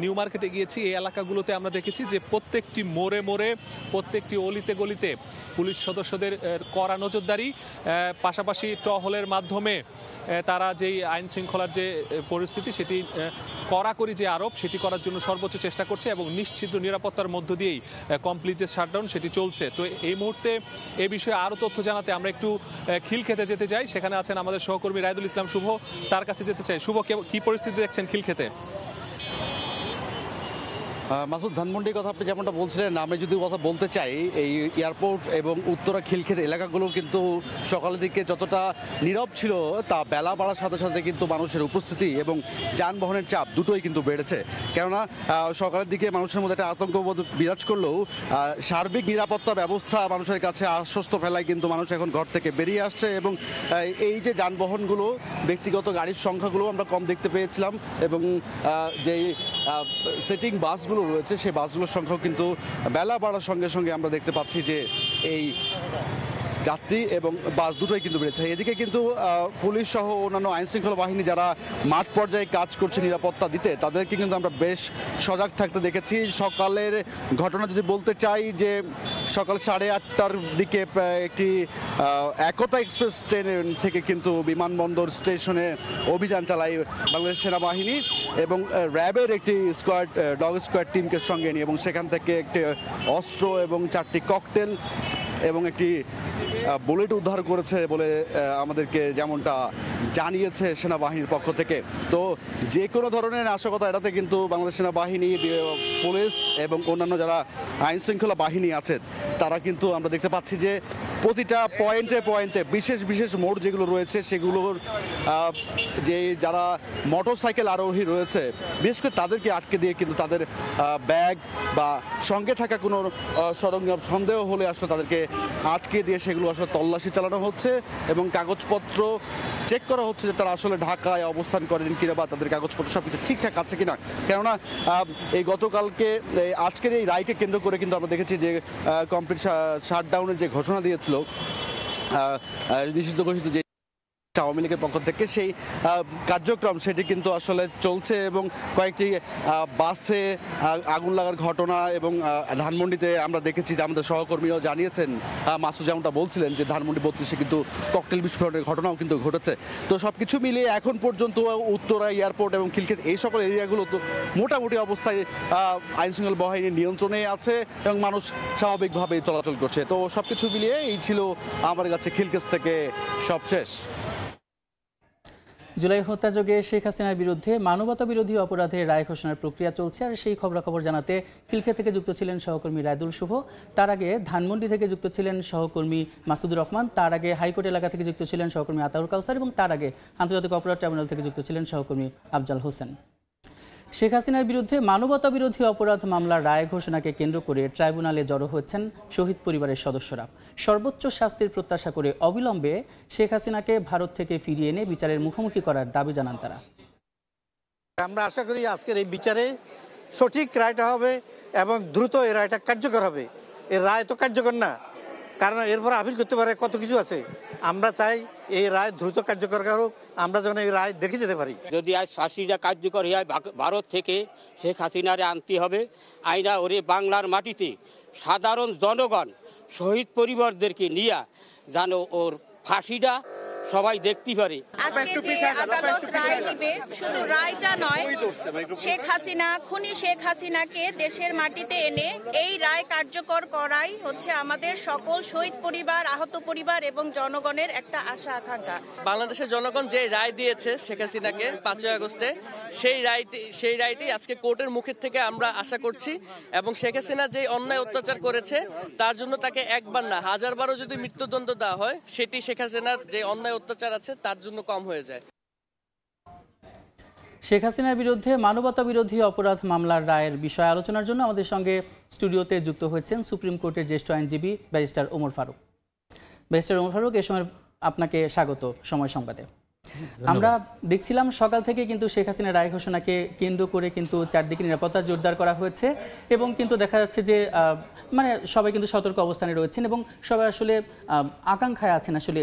নিউ মার্কেটে গিয়েছি। এই এলাকাগুলোতে আমরা দেখেছি যে প্রত্যেকটি মোড়ে মোড়ে প্রত্যেকটি অলিতে গলিতে পুলিশ সদস্যদের কড়া নজরদারি, পাশাপাশি টহলের মাধ্যমে তারা যেই আইন শৃঙ্খলার যে পরিস্থিতি সেটি কড়াকড়ি যে আরোপ সেটি করার জন্য সর্বোচ্চ চেষ্টা করছে এবং নিশ্চিত নিরাপত্তার মধ্য দিয়েই কমপ্লিট যে শাটডাউন সেটি চলছে। তো এই মুহূর্তে এ বিষয়ে আরও তথ্য জানাতে আমরা একটু খিলক্ষেতে যেতে যাই, সেখানে আছেন আমাদের সহকর্মী রায়দুল ইসলাম শুভ, তার কাছে যেতে চাই। শুভ, কি পরিস্থিতি দেখছেন খিলক্ষেতে? মাসুদ, ধানমন্ডির কথা আপনি যেমনটা বলছিলেন, আমি যদি কথা বলতে চাই, এই এয়ারপোর্ট এবং উত্তরা খিলক্ষেত এলাকাগুলো কিন্তু সকালের দিকে যতটা নীরব ছিল, তা বেলা বাড়ার সাথে সাথে কিন্তু মানুষের উপস্থিতি এবং যানবাহনের চাপ দুটোই কিন্তু বেড়েছে। কেননা সকালের দিকে মানুষের মধ্যে একটা আতঙ্কবোধ বিরাজ করলেও সার্বিক নিরাপত্তা ব্যবস্থা মানুষের কাছে আশ্বস্ত ফেলায় কিন্তু মানুষ এখন ঘর থেকে বেরিয়ে আসছে। এবং এই যে যানবাহনগুলো, ব্যক্তিগত গাড়ির সংখ্যাগুলো আমরা কম দেখতে পেয়েছিলাম, এবং যেই সিটিং বাসগুলো রয়েছে সেই বাসগুলোর সংখ্যাও কিন্তু বেলা বাড়ার সঙ্গে সঙ্গে আমরা দেখতে পাচ্ছি যে এই যাত্রী এবং বাস দুটোই কিন্তু বেড়েছে। এদিকে কিন্তু পুলিশ সহ অন্যান্য আইনশৃঙ্খলা বাহিনী যারা মাঠ পর্যায়ে কাজ করছে নিরাপত্তা দিতে, তাদেরকে কিন্তু আমরা বেশ সজাগ থাকতে দেখেছি। সকালের ঘটনা যদি বলতে চাই, যে সকাল 8:30টার দিকে একটি একতা এক্সপ্রেস ট্রেন থেকে কিন্তু বিমানবন্দর স্টেশনে অভিযান চালায় বাংলাদেশ সেনাবাহিনী এবং র্যাবের একটি স্কোয়াড, ডগ স্কোয়াড টিমকে সঙ্গে নিয়ে, এবং সেখান থেকে একটি অস্ত্র এবং 4টি ককটেল এবং একটি বুলেট উদ্ধার করেছে বলে আমাদেরকে যেমনটা জানিয়েছে সেনাবাহিনীর পক্ষ থেকে। তো যে কোনো ধরনের নাশকতা এড়াতে কিন্তু বাংলাদেশ সেনাবাহিনী, পুলিশ এবং অন্যান্য যারা আইন শৃঙ্খলা বাহিনী আছে, তারা কিন্তু আমরা দেখতে পাচ্ছি যে প্রতিটা পয়েন্টে পয়েন্টে বিশেষ বিশেষ মোড় যেগুলো রয়েছে, সেগুলোর যে যারা মোটরসাইকেল আরোহী রয়েছে, বিশেষ করে তাদেরকে আটকে দিয়ে কিন্তু তাদের ব্যাগ বা সঙ্গে থাকা কোনো সরঞ্জাম সন্দেহ হলে আসলে তাদেরকে আটকে দিয়ে সেগুলো আসলে তল্লাশি চালানো হচ্ছে এবং কাগজপত্র চেক করা হচ্ছে যে তারা আসলে ঢাকায় অবস্থান করেন কিনা বা তাদের কাগজপত্র সব কিছু ঠিকঠাক আছে কিনা। কেননা এই গতকালকে আজকের এই রায়কে কেন্দ্র করে কিন্তু আমরা দেখেছি যে কমপ্লিট শাটডাউনের যে ঘোষণা দিয়েছিল নিষিদ্ধ ঘোষিত যে আওয়ামী লীগের পক্ষ থেকে, সেই কার্যক্রম সেটি কিন্তু আসলে চলছে এবং কয়েকটি বাসে আগুন লাগার ঘটনা এবং ধানমন্ডিতে আমরা দেখেছি যে আমাদের সহকর্মীরাও জানিয়েছেন, মাসুদ যেমনটা বলছিলেন যে ধানমন্ডি 32-এ কিন্তু ককটেল বিস্ফোরণের ঘটনাও কিন্তু ঘটেছে। তো সব কিছু মিলিয়ে এখন পর্যন্ত উত্তরা এয়ারপোর্ট এবং খিলক্ষেত এই সকল এরিয়াগুলো তো মোটামুটি অবস্থায় আইনশৃঙ্খলা বাহিনীর নিয়ন্ত্রণে আছে এবং মানুষ স্বাভাবিকভাবেই চলাচল করছে। তো সব কিছু মিলিয়ে এই ছিল আমার কাছে খিলক্ষেত থেকে সবশেষ। জুলাই হত্যাযোগে শেখ হাসিনার বিরুদ্ধে মানবতা বিরোধী অপরাধের রায় ঘোষণার প্রক্রিয়া চলছে, আর সেই খবরাখবর জানাতে খিলক্ষেত থেকে যুক্ত ছিলেন সহকর্মী রায়দুল শুভ, তার আগে ধানমন্ডি থেকে যুক্ত ছিলেন সহকর্মী মাসুদুর রহমান, তার আগে হাইকোর্ট এলাকা থেকে যুক্ত ছিলেন সহকর্মী আতাউর কাউসার এবং তার আগে আন্তর্জাতিক অপরাধ ট্রাইব্যুনাল থেকে যুক্ত ছিলেন সহকর্মী আফজাল হোসেন। শেখ হাসিনার বিরুদ্ধে মানবতা বিরোধী অপরাধ মামলার রায় ঘোষণাকে কেন্দ্র করে ট্রাইব্যুনালে জড়ো হচ্ছেন শহীদ পরিবারের সদস্যরা। সর্বোচ্চ শাস্তির প্রত্যাশা করে অবিলম্বে শেখ হাসিনাকে ভারত থেকে ফিরিয়ে এনে বিচারের মুখোমুখি করার দাবি জানান তারা। আমরা আশা করি আজকের এই বিচারে সঠিক রায়টা হবে এবং দ্রুত এই রায়টা কার্যকর হবে। এই রায় তো কার্যকর না, কারণ এরপর আপিল করতে পারে, কত কিছু আছে। আমরা চাই এই রায় দ্রুত কার্যকর হোক, আমরা যেন এই রায় দেখে যেতে পারি। যদি আজ ফাঁসিটা কার্যকর হয়, ভারত থেকে শেখ হাসিনারে আনতে হবে, আইনা ওরে বাংলার মাটিতে সাধারণ জনগণ শহীদ পরিবারদেরকে নিয়ে যেন ওর ফাঁসিটা সবাই দেখতে পারে। আজকে যে আদালত রায় দিবে, শুধু রায়টা নয়, শেখ হাসিনা, খুনি শেখ হাসিনাকে দেশের মাটিতে এনে এই রায় কার্যকর করাই হচ্ছে আমাদের সকল শহীদ পরিবার, আহত পরিবার এবং জনগণের একটা আশা আকাঙ্ক্ষা। বাংলাদেশের জনগণ যে রায় দিয়েছে শেখ হাসিনাকে 5ই আগস্টে, সেই রায়টি আজকে কোর্টের মুখের থেকে আমরা আশা করছি এবং শেখ হাসিনা যে অন্যায় অত্যাচার করেছে তার জন্য তাকে একবার না 1000বারও যদি মৃত্যুদণ্ড দেওয়া হয়, সেটি শেখ হাসিনার যে অন্যায় অত্যাচার আছে তার জন্য কম হয়ে যায়। শেখ হাসিনার বিরুদ্ধে মানবতা বিরোধী অপরাধ মামলার রায়ের বিষয়ে আলোচনার জন্য আমাদের সঙ্গে স্টুডিওতে যুক্ত হয়েছেন সুপ্রিম কোর্টের জ্যেষ্ঠ আইনজীবী ব্যারিস্টার ওমর ফারুক। ব্যারিস্টার ওমর ফারুক, এ সময় আপনাকে স্বাগত সময় সংবাদে। আমরা দেখছিলাম সকাল থেকে কিন্তু শেখ হাসিনার রায় ঘোষণাকে কেন্দ্র করে কিন্তু চারদিকে নিরাপত্তা জোরদার করা হয়েছে এবং কিন্তু দেখা যাচ্ছে যে মানে সবাই কিন্তু সতর্ক অবস্থানে রয়েছেন এবং সবাই আসলে আকাঙ্ক্ষায় আছেন আসলে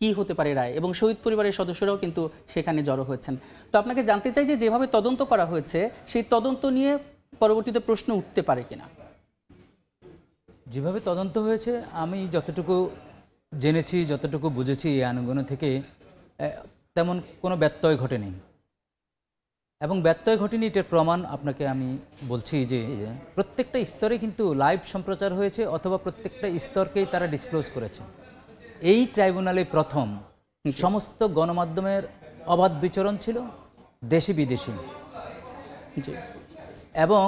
কি হতে পারে রায়, এবং শহীদ পরিবারের সদস্যরাও কিন্তু সেখানে জড়ো হয়েছেন। তো আপনাকে জানতে চাই যে যেভাবে তদন্ত করা হয়েছে সেই তদন্ত নিয়ে পরবর্তীতে প্রশ্ন উঠতে পারে কিনা। যেভাবে তদন্ত হয়েছে আমি যতটুকু জেনেছি, যতটুকু বুঝেছি এই আইনগুলো থেকে তেমন কোনো ব্যত্যয় ঘটেনি এবং ব্যত্যয় ঘটেনি এটার প্রমাণ আপনাকে আমি বলছি যে প্রত্যেকটা স্তরে কিন্তু লাইভ সম্প্রচার হয়েছে অথবা প্রত্যেকটা স্তরকেই তারা ডিসক্লোজ করেছে। এই ট্রাইব্যুনালে প্রথম সমস্ত গণমাধ্যমের অবাধ বিচরণ ছিল, দেশি বিদেশি, এবং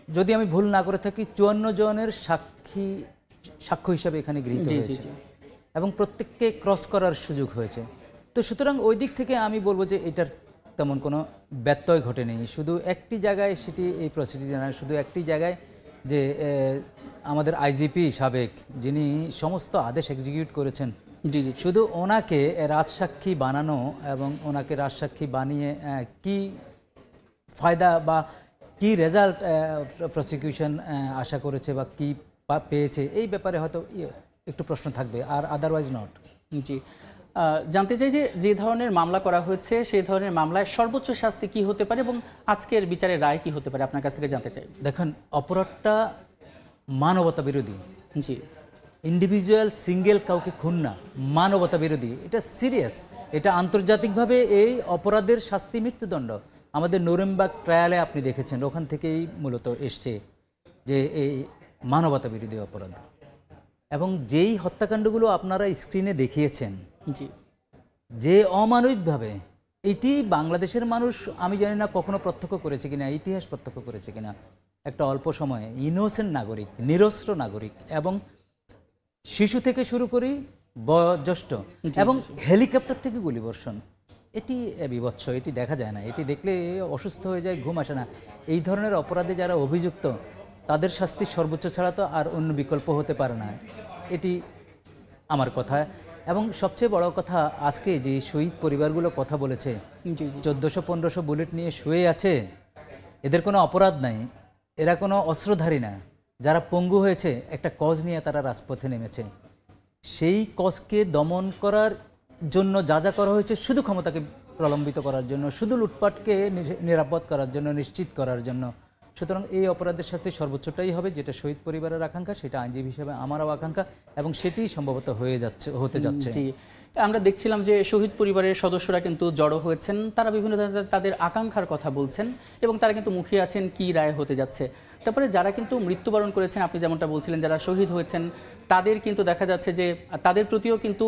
যদি আমি ভুল না করে থাকি 54 জনের সাক্ষ্য হিসাবে এখানে গৃহীত হয়েছে এবং প্রত্যেককে ক্রস করার সুযোগ হয়েছে। তো সুতরাং ওই দিক থেকে আমি বলবো যে এটার তেমন কোনো ব্যত্যয় ঘটেনি। শুধু একটি জায়গায় সেটি এই প্রসিডিউর শুধু একটি জায়গায় যে আমাদের আইজিপি সাবেক যিনি সমস্ত আদেশ এক্সিকিউট করেছেন, শুধু ওনাকে রাজসাক্ষী বানানো এবং ওনাকে রাজসাক্ষী বানিয়ে কি ফায়দা বা কি রেজাল্ট প্রসিকিউশন আশা করেছে বা কি পেয়েছে এই ব্যাপারে হয়তো একটু প্রশ্ন থাকবে, আর আদারওয়াইজ নট। জি, জানতে চাই যে যে ধরনের মামলা করা হয়েছে সেই ধরনের মামলায় সর্বোচ্চ শাস্তি কি হতে পারে এবং আজকের বিচারের রায় কি হতে পারে আপনার কাছ থেকে জানতে চাই। দেখেন, অপরাধটা মানবতা বিরোধী। জি, ইন্ডিভিজুয়াল সিঙ্গেল কাউকে খুন না, মানবতা বিরোধী, এটা সিরিয়াস। এটা আন্তর্জাতিকভাবে এই অপরাধের শাস্তি মৃত্যুদণ্ড। আমাদের নুরেমবার্গ ট্রায়ালে আপনি দেখেছেন, ওখান থেকেই মূলত এসছে যে এই মানবতা বিরোধী অপরাধ। এবং যেই হত্যাকাণ্ডগুলো আপনারা স্ক্রিনে দেখিয়েছেন, জি, যে অমানবিকভাবে, এটি বাংলাদেশের মানুষ আমি জানি না কখনো প্রত্যক্ষ করেছে কিনা, ইতিহাস প্রত্যক্ষ করেছে কিনা। একটা অল্প সময়ে ইনোসেন্ট নাগরিক, নিরস্ত্র নাগরিক এবং শিশু থেকে শুরু করি বয়োজ্যেষ্ঠ এবং হেলিকপ্টার থেকে গুলিবর্ষণ, এটি বিভৎস, এটি দেখা যায় না। এটি দেখলে অসুস্থ হয়ে যায়, ঘুম আসে না। এই ধরনের অপরাধে যারা অভিযুক্ত তাদের শাস্তি সর্বোচ্চ ছাড়া তো আর অন্য বিকল্প হতে পারে না, এটি আমার কথা। এবং সবচেয়ে বড় কথা, আজকে যে শহীদ পরিবারগুলো কথা বলেছে, 1400-1500 বুলেট নিয়ে শুয়ে আছে, এদের কোনো অপরাধ নাই, এরা কোনো অস্ত্রধারী না। যারা পঙ্গু হয়েছে একটা কজ নিয়ে তারা রাজপথে নেমেছে। সেই কজকে দমন করার জন্য যা যা করা হয়েছে শুধু ক্ষমতাকে প্রলম্বিত করার জন্য, শুধু লুটপাটকে নিরাপদ করার জন্য, নিশ্চিত করার জন্য। সুতরাং এই অপরাধের সাথে সর্বোচ্চটাই হবে, যেটা শহীদ পরিবারের আকাঙ্ক্ষা, সেটা আইনজীবী হিসেবে আমারও আকাঙ্ক্ষা এবং সেটি সম্ভবত হতে যাচ্ছে। আমরা দেখছিলাম যে শহীদ পরিবারের সদস্যরা কিন্তু জড়ো হয়েছেন, তারা বিভিন্ন ধরনের তাদের আকাঙ্ক্ষার কথা বলছেন এবং তারা কিন্তু মুখিয়ে আছেন কি রায় হতে যাচ্ছে। তারপরে যারা কিন্তু মৃত্যুবরণ করেছেন, আপনি যেমনটা বলছিলেন, যারা শহীদ হয়েছেন তাদের কিন্তু দেখা যাচ্ছে যে তাদের প্রতিও কিন্তু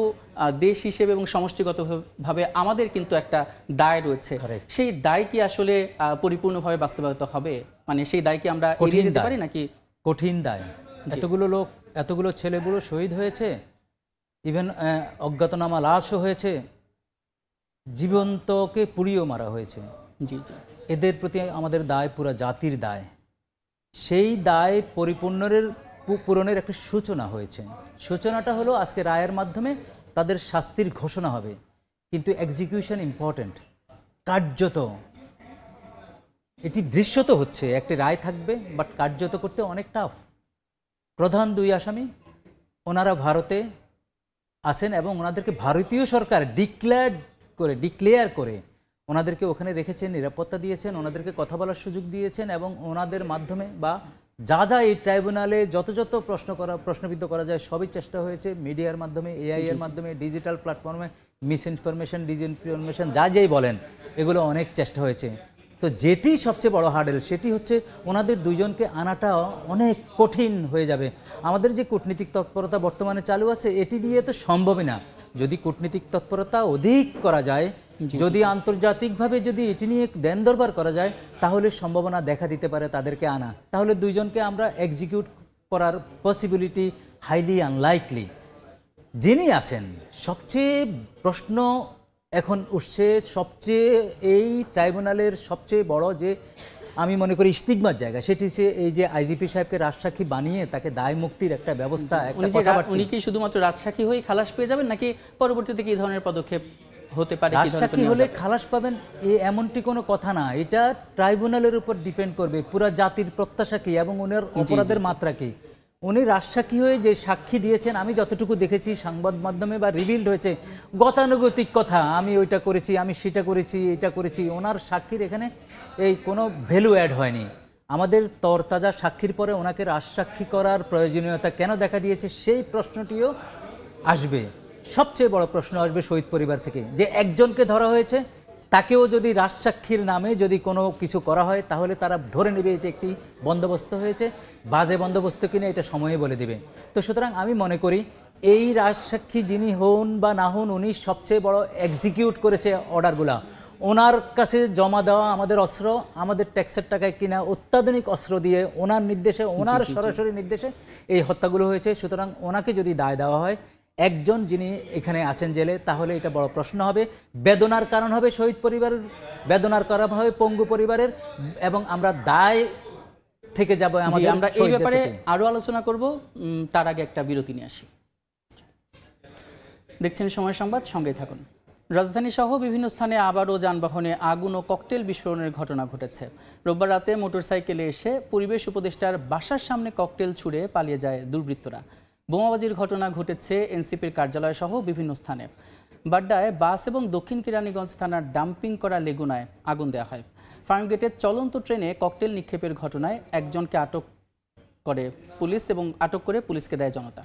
দেশ হিসেবে এবং সমষ্টিগতভাবে আমাদের কিন্তু একটা দায় রয়েছে। সেই দায় কি আসলে পরিপূর্ণভাবে বাস্তবায়িত হবে? মানে সেই দায় কি আমরা এড়িয়ে যেতে পারি নাকি? কঠিন দায়। এতগুলো ছেলেগুলো শহীদ হয়েছে, ইভেন অজ্ঞাতনামা লাশও হয়েছে, জীবন্তকে পুড়িয়েও মারা হয়েছে। জি জি, এদের প্রতি আমাদের দায়, পুরা জাতির দায়। সেই দায় পূরণের একটা সূচনা হয়েছে। সূচনাটা হলো আজকে রায়ের মাধ্যমে তাদের শাস্তির ঘোষণা হবে, কিন্তু এক্সিকিউশন ইম্পর্টেন্ট। কার্যত এটি দৃশ্যত হচ্ছে, একটি রায় থাকবে, বাট কার্যত করতে অনেক টাফ। প্রধান 2 আসামি ওনারা ভারতে আছেন এবং ওনাদেরকে ভারতীয় সরকার ডিক্লেয়ার করে ওনাদেরকে ওখানে রেখেছেন, নিরাপত্তা দিয়েছেন, ওনাদেরকে কথা বলার সুযোগ দিয়েছেন এবং ওনাদের মাধ্যমে বা যা যা এই ট্রাইব্যুনালে যত প্রশ্নবিদ্ধ করা যায় সবই চেষ্টা হয়েছে। মিডিয়ার মাধ্যমে, এআই এর মাধ্যমে, ডিজিটাল প্ল্যাটফর্মে, মিসইনফরমেশন, ডিসইনফরমেশন, যা যেই বলেন, এগুলো অনেক চেষ্টা হয়েছে। তো যেটি সবচেয়ে বড় হার্ডেল সেটি হচ্ছে ওনাদের 2 জনকে আনাটা অনেক কঠিন হয়ে যাবে। আমাদের যে কূটনীতিক তৎপরতা বর্তমানে চালু আছে, এটি দিয়ে তো সম্ভবই না। যদি কূটনীতিক তৎপরতা অধিক করা যায়, যদি আন্তর্জাতিকভাবে যদি এটি নিয়ে দেন দরবার করা যায়, তাহলে সম্ভাবনা দেখা দিতে পারে তাদেরকে আনা। তাহলে 2 জনকে আমরা এক্সিকিউট করার পসিবিলিটি হাইলি আনলাইকলি। যিনি আছেন, সবচেয়ে প্রশ্ন এখন উঠছে, সবচেয়ে এই ট্রাইব্যুনালের সবচেয়ে বড় যে আমি মনে করি স্টিগমার জায়গা, সেটি হচ্ছে এই যে আইজিপি সাহেবকে রাজসাক্ষী বানিয়ে তাকে দায় মুক্তির একটা ব্যবস্থা, উনি কি শুধুমাত্র রাজসাক্ষী হয়ে খালাস পেয়ে যাবেন নাকি পরবর্তীতে কি ধরনের পদক্ষেপ হতে পারে? রাজসাক্ষী হলে খালাস পাবেন এমনটি কোনো কথা না, এটা ট্রাইব্যুনালের উপর ডিপেন্ড করবে পুরা জাতির প্রত্যাশা কি এবং ওনার অপরাধের মাত্রা কি। উনি রাজসাক্ষী হয়ে যে সাক্ষী দিয়েছেন, আমি যতটুকু দেখেছি সংবাদ মাধ্যমে বা রিভিলড হয়েছে, গতানুগতিক কথা, আমি ওইটা করেছি, আমি সেটা করেছি, এটা করেছি। ওনার সাক্ষীর এখানে এই কোনো ভ্যালু অ্যাড হয়নি। আমাদের তরতাজা সাক্ষীর পরে ওনাকে রাজসাক্ষী করার প্রয়োজনীয়তা কেন দেখা দিয়েছে, সেই প্রশ্নটিও আসবে। সবচেয়ে বড় প্রশ্ন আসবে শহীদ পরিবার থেকে, যে একজনকে ধরা হয়েছে, তাকেও যদি রাজসাক্ষীর নামে যদি কোনো কিছু করা হয়, তাহলে তারা ধরে নেবে এটা একটি বন্দোবস্ত হয়েছে। বাজে বন্দোবস্ত কিনা এটা সময়ে বলে দেবে। তো সুতরাং আমি মনে করি এই রাজসাক্ষী যিনি হন বা না হন, উনি সবচেয়ে বড় এক্সিকিউট করেছে অর্ডারগুলা। ওনার কাছে জমা দেওয়া আমাদের অস্ত্র, আমাদের ট্যাক্সের টাকায় কিনা অত্যাধুনিক অস্ত্র দিয়ে ওনার নির্দেশে, ওনার সরাসরি নির্দেশে এই হত্যাগুলো হয়েছে। সুতরাং ওনাকে যদি দায় দেওয়া হয়, একজন যিনি এখানে আছেন জেলে, তাহলে এটা বড় প্রশ্ন হবে, বেদনার কারণ হবে শহীদ পরিবারের, বেদনার কারণ হবে পঙ্গু পরিবারের, এবং আমরা দায় থেকে যাব আমাদের। আমরা এই ব্যাপারে আরো আলোচনা করব, তার আগে একটা বিরতি নিয়ে আসি। দেখছেন সময় সংবাদ, সঙ্গে থাকুন। রাজধানী সহ বিভিন্ন স্থানে আবারও যানবাহনে আগুন ও ককটেল বিস্ফোরণের ঘটনা ঘটেছে। রোববার রাতে মোটরসাইকেলে এসে পরিবেশ উপদেষ্টার বাসার সামনে ককটেল ছুড়ে পালিয়ে যায় দুর্বৃত্তরা। বোমাবাজির ঘটনা ঘটেছে এনসিপির কার্যালয় সহ বিভিন্ন স্থানে। বাড্ডায় বাস এবং দক্ষিণ কেরানীগঞ্জ থানার ডাম্পিং করা লেগুনায় আগুন দেওয়া হয়। ফার্মগেটের চলন্ত ট্রেনে ককটেল নিক্ষেপের ঘটনায় একজনকে আটক করে পুলিশ এবং আটক করে পুলিশকে দেয় জনতা।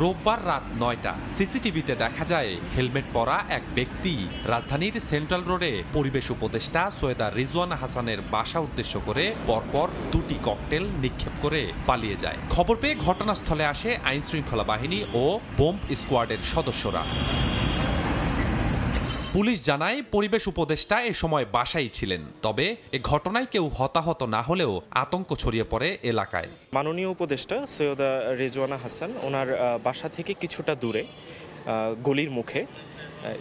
রোববার রাত ৯টা সিসিটিভিতে দেখা যায় হেলমেট পরা এক ব্যক্তি রাজধানীর সেন্ট্রাল রোডে পরিবেশ উপদেষ্টা সৈয়দা রিজওয়ানা হাসানের বাসা উদ্দেশ্য করে পরপর দুটি ককটেল নিক্ষেপ করে পালিয়ে যায়। খবর পেয়ে ঘটনাস্থলে আসে আইনশৃঙ্খলা বাহিনী ও বোম্ব স্কোয়াডের সদস্যরা। পুলিশ জানায় পরিবেশ উপদেষ্টা এ সময় বাসায় ছিলেন, তবে এ ঘটনায় কেউ হতাহত না হলেও আতঙ্ক ছড়িয়ে পড়ে এলাকায়। মাননীয় উপদেষ্টা সৈয়দা রিজওয়ানা হাসান ওনার বাসা থেকে কিছুটা দূরে গলির মুখে,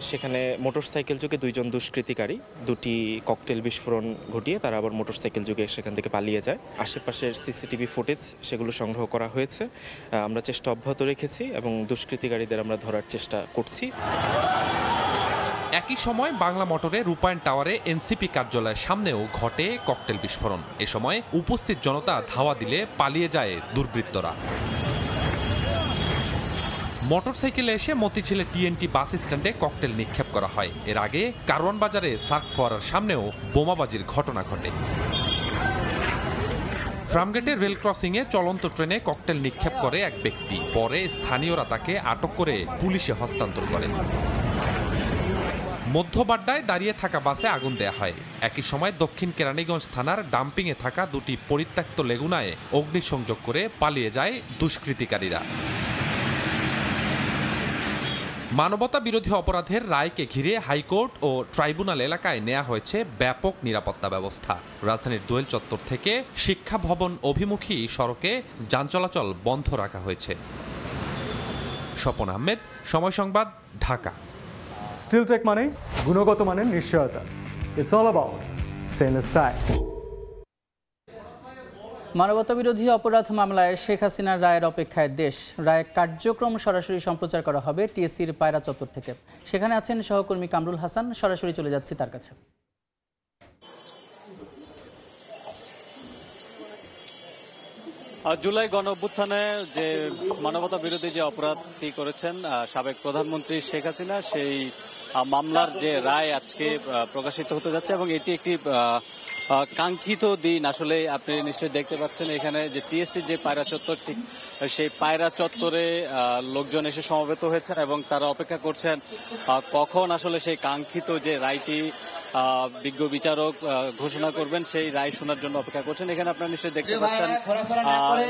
সেখানে মোটরসাইকেল যুগে দুইজন দুষ্কৃতিকারী দুটি ককটেল বিস্ফোরণ ঘটিয়ে তারা আবার মোটরসাইকেল যুগে সেখান থেকে পালিয়ে যায়। আশেপাশের সিসিটিভি ফুটেজ সেগুলো সংগ্রহ করা হয়েছে, আমরা চেষ্টা অব্যাহত রেখেছি এবং দুষ্কৃতিকারীদের আমরা ধরার চেষ্টা করছি। একই সময় বাংলা মোটরে রূপায়ণ টাওয়ারে এনসিপি কার্যালয়ের সামনেও ঘটে ককটেল বিস্ফোরণ। এ সময় উপস্থিত জনতা ধাওয়া দিলে পালিয়ে যায় দুর্বৃত্তরা। মোটরসাইকেলে এসে মতিঝিলে টিএনটি বাস স্ট্যান্ডে ককটেল নিক্ষেপ করা হয়। এর আগে কারওয়ান বাজারে সার্ক ফোয়ারার সামনেও বোমাবাজির ঘটনা ঘটে। ফার্মগেটের রেল ক্রসিংয়ে চলন্ত ট্রেনে ককটেল নিক্ষেপ করে এক ব্যক্তি, পরে স্থানীয়রা তাকে আটক করে পুলিশে হস্তান্তর করে। মধ্য বাড্ডায় দাঁড়িয়ে থাকা বাসে আগুন দেয়া হয়। একই সময় দক্ষিণ কেরানীগঞ্জ থানার ডাম্পিংয়ে থাকা দুটি পরিত্যক্ত লেগুনায় অগ্নিসংযোগ করে পালিয়ে যায় দুষ্কৃতিকারীরা। মানবতা বিরোধী অপরাধের রায়কে ঘিরে হাইকোর্ট ও ট্রাইব্যুনাল এলাকায় নেওয়া হয়েছে ব্যাপক নিরাপত্তা ব্যবস্থা। রাজধানীর দোয়েল চত্বর থেকে শিক্ষা ভবন অভিমুখী সড়কে যান চলাচল বন্ধ রাখা হয়েছে। স্বপন আহমেদ, সময় সংবাদ, ঢাকা। স্টিলটেক মানে গুণগত মানের নিশ্চয়তা। It's all about stainless style. মানবতাবিরোধী অপরাধ মামলায় শেখ হাসিনার রায়ের অপেক্ষায় দেশ। রায় কার্যক্রম সরাসরি সম্প্রচার করা হবে টিএসসির পায়রা চত্বর থেকে। সেখানে আছেন সহকর্মী কামরুল হাসান, সরাসরি চলে যাচ্ছি তার কাছে। জুলাই গণ অভ্যুত্থানে যে মানবতা বিরোধী যে অপরাধটি করেছেন সাবেক প্রধানমন্ত্রী শেখ হাসিনা, সেই মামলার যে রায় আজকে প্রকাশিত হতে যাচ্ছে এবং এটি একটি কাঙ্ক্ষিত দিন। আসলে আপনি নিশ্চয়ই দেখতে পাচ্ছেন এখানে যে টিএসসির যে পায়রা চত্বর, ঠিক সেই পায়রা চত্বরে লোকজন এসে সমবেত হয়েছেন এবং তারা অপেক্ষা করছেন কখন আসলে সেই কাঙ্ক্ষিত যে রায়টি বিজ্ঞ বিচারক ঘোষণা করবেন, সেই রায় শোনার জন্য অপেক্ষা করছেন। এখানে আপনারা নিশ্চয়ই দেখতে পাচ্ছেন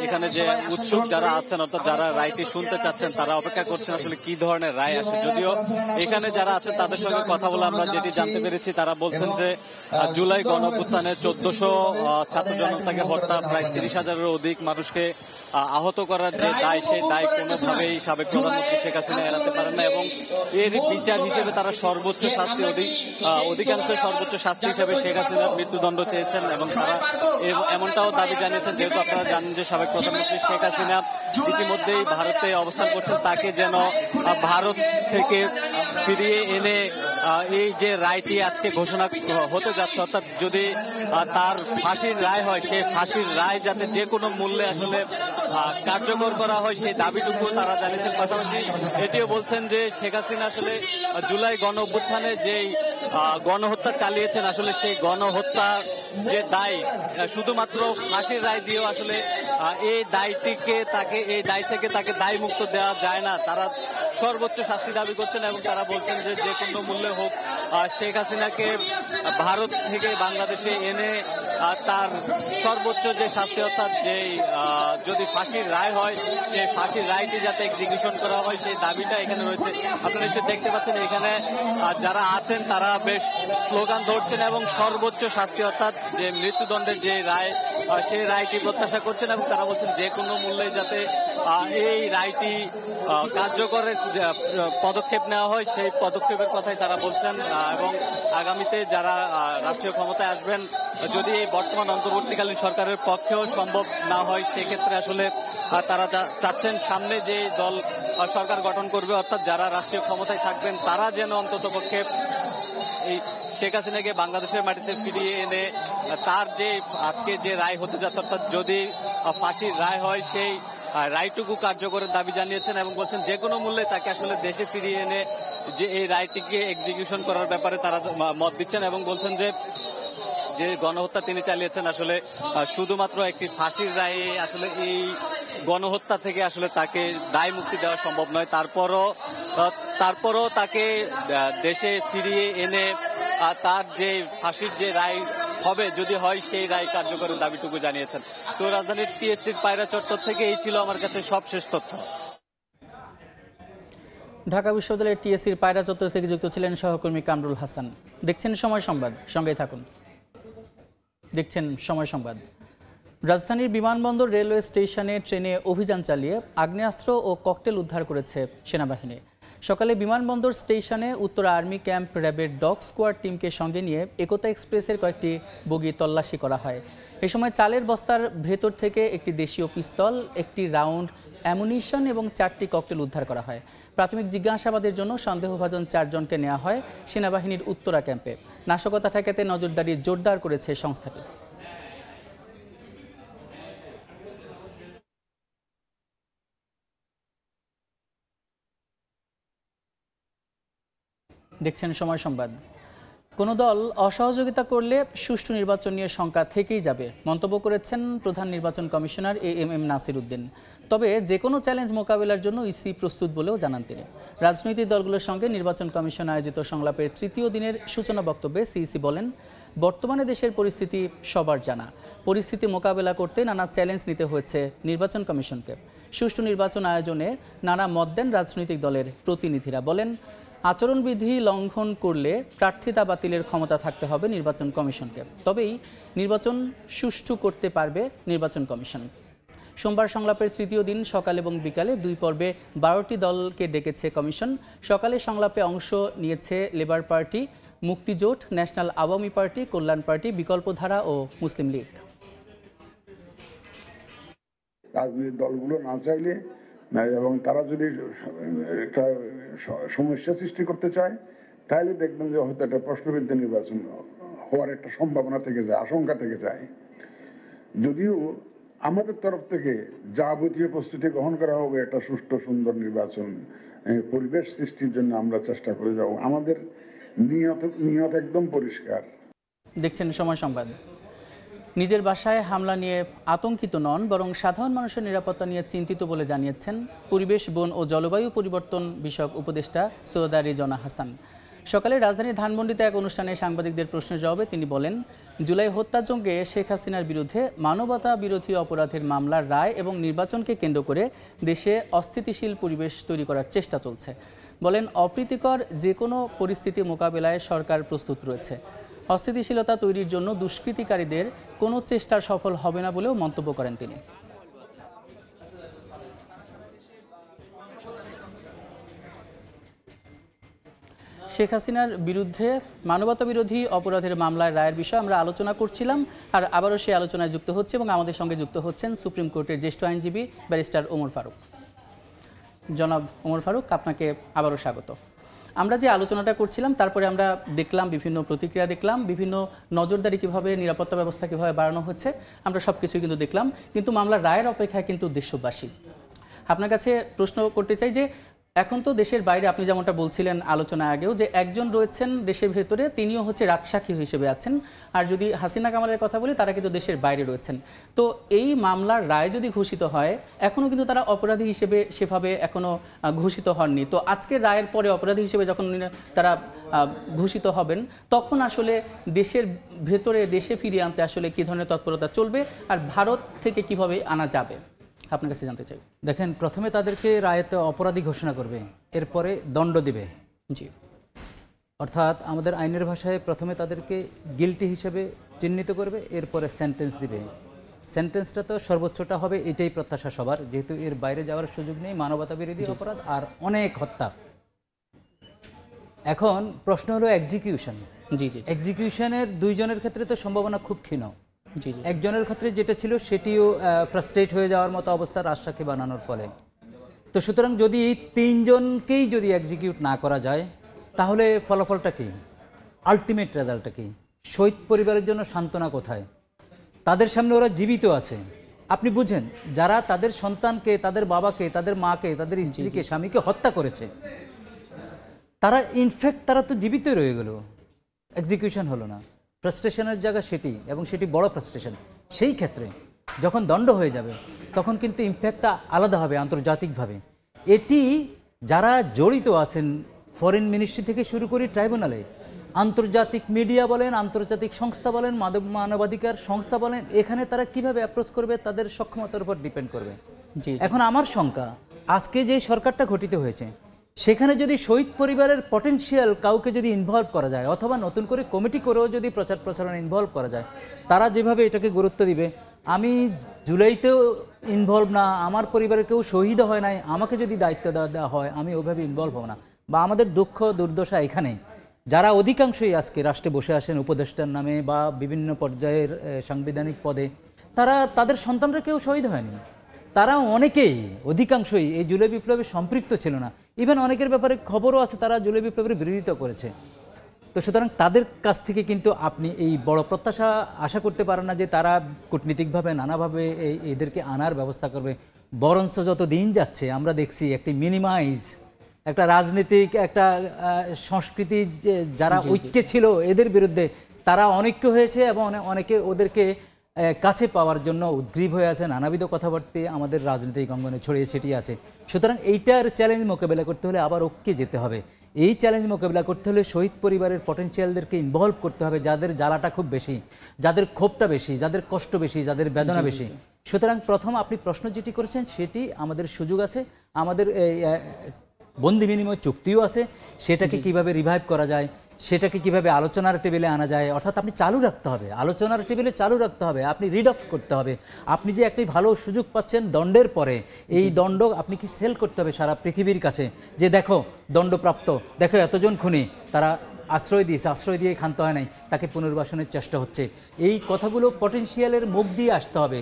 এখানে যে উৎসুক যারা আছেন, অর্থাৎ যারা রায়টি শুনতে চাচ্ছেন, তারা অপেক্ষা করছেন আসলে কি ধরনের রায় আসে। যদিও এখানে যারা আছেন তাদের সঙ্গে কথা বলে আমরা যেটি জানতে পেরেছি, তারা বলছেন যে জুলাই গণ অভ্যুত্থানে 1400 ছাত্র জনতাকে হত্যা, প্রায় 30,000-এরও অধিক মানুষকে আহত করার যে দায়, সেই দায় কোনোভাবেই সাবেক প্রধানমন্ত্রী শেখ হাসিনা এড়াতে পারেন না এবং এর বিচার হিসেবে তারা সর্বোচ্চ শাস্তি, অধিকাংশ সর্বোচ্চ শাস্তি হিসেবে শেখ হাসিনার মৃত্যুদণ্ড চেয়েছেন এবং তারা এমনটাও দাবি জানিয়েছেন, যেহেতু আপনারা জানেন যে সাবেক প্রধানমন্ত্রী শেখ হাসিনা ইতিমধ্যেই ভারতে অবস্থান করছেন, তাকে যেন ভারত থেকে ফিরিয়ে এনে এই যে রায়টি আজকে ঘোষণা হতে যাচ্ছে, অর্থাৎ যদি তার ফাঁসির রায় হয়, সেই ফাঁসির রায় যাতে যে কোনো মূল্যে আসলে কার্যকর করা হয়, সেই দাবিটুকু তারা জানিয়েছেন। পাশাপাশি এটিও বলছেন যে শেখ হাসিনা আসলে জুলাই গণ অভ্যুত্থানে যেই গণহত্যা চালিয়েছেন, আসলে সেই গণহত্যার যে দায় শুধুমাত্র ফাঁসির রায় দিয়েও আসলে এই দায়টিকে এই দায় থেকে তাকে দায় মুক্ত দেওয়া যায় না। তারা সর্বোচ্চ শাস্তি দাবি করছেন এবং তারা বলছেন যে যে কোনো মূল্যে হোক শেখ হাসিনাকে ভারত থেকে বাংলাদেশে এনে তার সর্বোচ্চ যে শাস্তি অর্থাৎ যে যদি ফাঁসির রায় হয় সেই ফাঁসির রায়টি যাতে এক্সিকিউশন করা হয় সেই দাবিটা এখানে রয়েছে। আপনারা নিশ্চয়ই দেখতে পাচ্ছেন এখানে যারা আছেন তারা বেশ স্লোগান ধরছেন এবং সর্বোচ্চ শাস্তি অর্থাৎ যে মৃত্যুদণ্ডের যে রায় সেই রায়টি প্রত্যাশা করছেন এবং তারা বলছেন যে কোনো মূল্যে যাতে এই রায়টি কার্যকরের পদক্ষেপ নেওয়া হয় সেই পদক্ষেপের কথাই তারা বলছেন। এবং আগামীতে যারা রাষ্ট্রীয় ক্ষমতায় আসবেন যদি এই বর্তমান অন্তর্বর্তীকালীন সরকারের পক্ষেও সম্ভব না হয় সেক্ষেত্রে আসলে তারা চাচ্ছেন সামনে যে দল সরকার গঠন করবে অর্থাৎ যারা রাষ্ট্রীয় ক্ষমতায় থাকবেন তারা যেন অন্ততপক্ষে এই শেখ হাসিনাকে বাংলাদেশের মাটিতে ফিরিয়ে এনে তার যে আজকে যে রায় হতে যাচ্ছে অর্থাৎ যদি ফাঁসির রায় হয় সেই রায়টুকু কার্যকরের দাবি জানিয়েছেন এবং বলছেন যে কোনো মূল্যে তাকে আসলে দেশে ফিরিয়ে এনে যে এই রায়টিকে এক্সিকিউশন করার ব্যাপারে তারা মত দিচ্ছেন এবং বলছেন যে যে গণহত্যা তিনি চালিয়েছেন আসলে শুধুমাত্র একটি ফাঁসির রায়ে আসলে এই গণহত্যা থেকে আসলে তাকে দায় মুক্তি দেওয়া সম্ভব নয়। তারপরও তাকে দেশে ফিরিয়ে এনে তার যে ফাঁসির যে রায় হবে যদি হয় সেই রায় কার্যকরের দাবিটুকু জানিয়েছেন। তো রাজধানীর টিএসসির পায়রা চত্বর থেকে এই ছিল আমার কাছে সবশেষ তথ্য। ঢাকা বিশ্ববিদ্যালয়ের টিএসসির পায়রা চত্বর থেকে যুক্ত ছিলেন সহকর্মী কামরুল হাসান। দেখছেন সময় সংবাদ, সঙ্গেই থাকুন। দেখছেন সময় সংবাদ। রাজধানীর বিমানবন্দর রেলওয়ে স্টেশনে ট্রেনে অভিযান চালিয়ে আগ্নেয়াস্ত্র ও ককটেল উদ্ধার করেছে সেনাবাহিনী। সকালে বিমানবন্দর স্টেশনে উত্তর আর্মি ক্যাম্প র্যাবের ডগ স্কোয়াড টিমকে সঙ্গে নিয়ে একতা এক্সপ্রেসের কয়েকটি বগি তল্লাশি করা হয়। এ সময় চালের বস্তার ভেতর থেকে একটি দেশীয় পিস্তল, একটি রাউন্ড অ্যামুনিশন এবং 4টি ককটেল উদ্ধার করা হয়। প্রাথমিক জিজ্ঞাসাবাদের জন্য সন্দেহভাজন 4 জনকে নেওয়া হয় সেনাবাহিনীর উত্তরা ক্যাম্পে। নাশকতা ঠেকাতে নজরদারি জোরদার করেছে সংস্থাটি। দেখছেন সময় সংবাদ। কোনো দল অসহযোগিতা করলে সুষ্ঠু নির্বাচন নিয়ে শঙ্কা থেকেই যাবে মন্তব্য করেছেন প্রধান নির্বাচন কমিশনার এএমএম নাসির উদ্দিন। তবে যে কোনো চ্যালেঞ্জ মোকাবেলার জন্য ইসি প্রস্তুত বলেও জানান তিনি। রাজনৈতিক দলগুলোর সঙ্গে নির্বাচন কমিশন আয়োজিত সংলাপের 3য় দিনের সূচনা বক্তব্যে সিইসি বলেন, বর্তমানে দেশের পরিস্থিতি সবার জানা। পরিস্থিতি মোকাবেলা করতে নানা চ্যালেঞ্জ নিতে হয়েছে নির্বাচন কমিশনকে। সুষ্ঠু নির্বাচন আয়োজনে নানা মত দেন রাজনৈতিক দলের প্রতিনিধিরা। বলেন, আচরণবিধি লঙ্ঘন করলে প্রার্থিতা বাতিলের ক্ষমতা থাকতে হবে নির্বাচন কমিশনকে, তবেই নির্বাচন সুষ্ঠু করতে পারবে নির্বাচন কমিশন। সোমবার সংলাপের 3য় দিন সকাল এবং বিকালে 2 পর্বে 12টি দলকে ডেকেছে কমিশন। সকালে সংলাপে অংশ নিয়েছে Labour Party, Muktijote, National Awami Party, Kalyan Party, Bikalpadhara ও মুসলিম লীগ। রাজনৈতিক দলগুলো না চাইলে এবং তারা যদি একটা সমস্যা সৃষ্টি করতে চায় তাহলে দেখবেন যে হয়তো একটা প্রশ্নবিদ্ধ নির্বাচন হওয়ার একটা সম্ভাবনা থেকে যায়, আশঙ্কা থেকে যায়। যদিও আমাদের তরফ থেকে যাবতীয় প্রস্তুতি গ্রহণ করা হবে একটা সুষ্ঠু সুন্দর নির্বাচন পরিবেশ সৃষ্টির জন্য আমরা চেষ্টা করে যাব। আমাদের নিয়ত একদম পরিষ্কার। দেখছেন সময় সংবাদ। নিজের বাসায় হামলা নিয়ে আতঙ্কিত নন, বরং সাধারণ মানুষের নিরাপত্তা নিয়ে চিন্তিত বলে জানিয়েছেন পরিবেশ, বন ও জলবায়ু পরিবর্তন বিষয়ক উপদেষ্টা সৈয়দা রিজওয়ানা হাসান। সকালে রাজধানীর ধানমন্ডিতে এক অনুষ্ঠানে সাংবাদিকদের প্রশ্নের জবাবে তিনি বলেন, জুলাই হত্যাযজ্ঞে শেখ হাসিনার বিরুদ্ধে মানবতা বিরোধী অপরাধের মামলার রায় এবং নির্বাচনকে কেন্দ্র করে দেশে অস্থিতিশীল পরিবেশ তৈরি করার চেষ্টা চলছে। বলেন, অপ্রীতিকর যে কোনো পরিস্থিতি মোকাবেলায় সরকার প্রস্তুত রয়েছে। অস্থিতিশীলতা তৈরির জন্য দুষ্কৃতিকারীদের কোনো চেষ্টা সফল হবে না বলেও মন্তব্য করেন তিনি। শেখ হাসিনার বিরুদ্ধে মানবতা বিরোধী অপরাধের মামলার রায়ের বিষয়ে আমরা আলোচনা করছিলাম, আর আবারও সেই আলোচনায় যুক্ত হচ্ছে এবং আমাদের সঙ্গে যুক্ত হচ্ছেন সুপ্রিম কোর্টের জ্যেষ্ঠ আইনজীবী ব্যারিস্টার ওমর ফারুক। জনাব ওমর ফারুক, আপনাকে আবারও স্বাগত। আমরা যে আলোচনাটা করছিলাম তারপরে আমরা দেখলাম বিভিন্ন প্রতিক্রিয়া, দেখলাম বিভিন্ন নজরদারি কীভাবে, নিরাপত্তা ব্যবস্থা কীভাবে বাড়ানো হচ্ছে, আমরা সব কিছুই কিন্তু দেখলাম। কিন্তু মামলার রায়ের অপেক্ষায় কিন্তু দেশবাসী। আপনার কাছে প্রশ্ন করতে চাই যে এখন তো দেশের বাইরে আপনি যেমনটা বলছিলেন আলোচনা আগেও যে একজন রয়েছেন দেশের ভেতরে, তিনিও হচ্ছে রাজসাক্ষী হিসেবে আছেন। আর যদি হাসিনা কামালের কথা বলি, তারা কিন্তু দেশের বাইরে রয়েছেন। তো এই মামলার রায় যদি ঘোষিত হয়, এখনও কিন্তু তারা অপরাধী হিসেবে সেভাবে এখনও ঘোষিত হননি। তো আজকের রায়ের পরে অপরাধী হিসেবে যখন তারা ঘোষিত হবেন, তখন আসলে দেশের ভেতরে দেশে ফিরিয়ে আনতে আসলে কী ধরনের তৎপরতা চলবে, আর ভারত থেকে কিভাবে আনা যাবে আপনার কাছে জানতে চাই। দেখেন, প্রথমে তাদেরকে রায়তে অপরাধী ঘোষণা করবে, এরপরে দণ্ড দিবে। জি, অর্থাৎ আমাদের আইনের ভাষায় প্রথমে তাদেরকে গিলটি হিসেবে চিহ্নিত করবে, এরপরে সেন্টেন্স দিবে। সেন্টেন্সটা তো সর্বোচ্চটা হবে, এটাই প্রত্যাশা সবার, যেহেতু এর বাইরে যাওয়ার সুযোগ নেই। মানবতা বিরোধী অপরাধ আর অনেক হত্যা। এখন প্রশ্ন হলো এক্সিকিউশন। জি জি, এক্সিকিউশনের দুইজনের ক্ষেত্রে তো সম্ভাবনা খুব ক্ষীণ। জি জি, একজনের ক্ষেত্রে যেটা ছিল সেটিও ফ্রাস্ট্রেট হয়ে যাওয়ার মতো অবস্থা রাজসাক্ষী বানানোর ফলে। তো সুতরাং যদি এই তিনজনকেই যদি এক্সিকিউট না করা যায়, তাহলে ফলাফলটা কি, আলটিমেট রেজাল্টটা কি? শহীদ পরিবারের জন্য সান্ত্বনা কোথায়? তাদের সামনে ওরা জীবিত আছে। আপনি বুঝেন, যারা তাদের সন্তানকে, তাদের বাবাকে, তাদের মাকে, তাদের স্ত্রীকে, স্বামীকে হত্যা করেছে, তারা ইনফ্যাক্ট তারা তো জীবিত রয়ে গেল, এক্সিকিউশন হলো না। ফ্রাস্ট্রেশনের জায়গা সেটি, এবং সেটি বড় ফ্রাস্ট্রেশন। সেই ক্ষেত্রে যখন দণ্ড হয়ে যাবে, তখন কিন্তু ইম্প্যাক্টটা আলাদা হবে আন্তর্জাতিকভাবে। এটি যারা জড়িত আছেন, ফরেন মিনিস্ট্রি থেকে শুরু করে ট্রাইব্যুনালে, আন্তর্জাতিক মিডিয়া বলেন, আন্তর্জাতিক সংস্থা বলেন, মানবাধিকার সংস্থা বলেন, এখানে তারা কিভাবে অ্যাপ্রোচ করবে তাদের সক্ষমতার উপর ডিপেন্ড করবে। এখন আমার শঙ্কা, আজকে যে সরকারটা গঠিত হয়েছে, সেখানে যদি শহীদ পরিবারের পটেনশিয়াল কাউকে যদি ইনভলভ করা যায়, অথবা নতুন করে কমিটি করেও যদি প্রচার প্রচারণা ইনভলভ করা যায়, তারা যেভাবে এটাকে গুরুত্ব দিবে, আমি জুলাইতেও ইনভলভ না, আমার পরিবারের কেউ শহীদ হয় নাই, আমাকে যদি দায়িত্ব দেওয়া হয়, আমি ওইভাবে ইনভলভ হব না। বা আমাদের দুঃখ দুর্দশা এখানেই, যারা অধিকাংশই আজকে রাষ্ট্রে বসে আসেন উপদেষ্টার নামে বা বিভিন্ন পর্যায়ের সাংবিধানিক পদে, তারা তাদের সন্তানরা কেউ শহীদ হয়নি। তারা অনেকেই, অধিকাংশই এই জুলাই বিপ্লবে সম্পৃক্ত ছিল না। ইভেন অনেকের ব্যাপারে খবরও আছে তারা জুলাই বিপ্লবের বিরোধিতা করেছে। তো সুতরাং তাদের কাছ থেকে কিন্তু আপনি এই বড় প্রত্যাশা আশা করতে পারেন না যে তারা কূটনীতিকভাবে নানাভাবে এদেরকে আনার ব্যবস্থা করবে। বরঞ্চ যত দিন যাচ্ছে আমরা দেখছি একটি মিনিমাইজ, একটা রাজনীতিক, একটা সংস্কৃতি, যারা ঐক্যে ছিল এদের বিরুদ্ধে তারা অনৈক্য হয়েছে, এবং অনেকে ওদেরকে কাছে পাওয়ার জন্য উদ্গ্রীব হয়ে আছে। নানাবিধ কথাবার্তা আমাদের রাজনৈতিক অঙ্গনে ছড়িয়ে ছিটিয়ে আছে। সুতরাং এইটার চ্যালেঞ্জ মোকাবেলা করতে হলে আবার ঐক্যে যেতে হবে। এই চ্যালেঞ্জ মোকাবেলা করতে হলে শহীদ পরিবারের পটেনশিয়ালদেরকে ইনভলভ করতে হবে, যাদের জ্বালাটা খুব বেশি, যাদের ক্ষোভটা বেশি, যাদের কষ্ট বেশি, যাদের বেদনা বেশি। সুতরাং প্রথম আপনি প্রশ্ন যেটি করেছেন সেটি আমাদের সুযোগ আছে, আমাদের বন্দি বিনিময় চুক্তিও আছে, সেটাকে কিভাবে রিভাইভ করা যায়, সেটাকে কিভাবে আলোচনার টেবিলে আনা যায়, অর্থাৎ আপনি চালু রাখতে হবে, আলোচনার টেবিলে চালু রাখতে হবে, আপনি রিড অফ করতে হবে। আপনি যে একটি ভালো সুযোগ পাচ্ছেন দণ্ডের পরে, এই দণ্ড আপনি কি সেল করতে হবে সারা পৃথিবীর কাছে, যে দেখো দণ্ডপ্রাপ্ত, দেখো এতজন খুনি, তারা আশ্রয় দিয়েছে, আশ্রয় দিয়ে ক্ষান্ত হয় নাই, তাকে পুনর্বাসনের চেষ্টা হচ্ছে। এই কথাগুলো পটেনশিয়ালের মুখ দিয়ে আসতে হবে,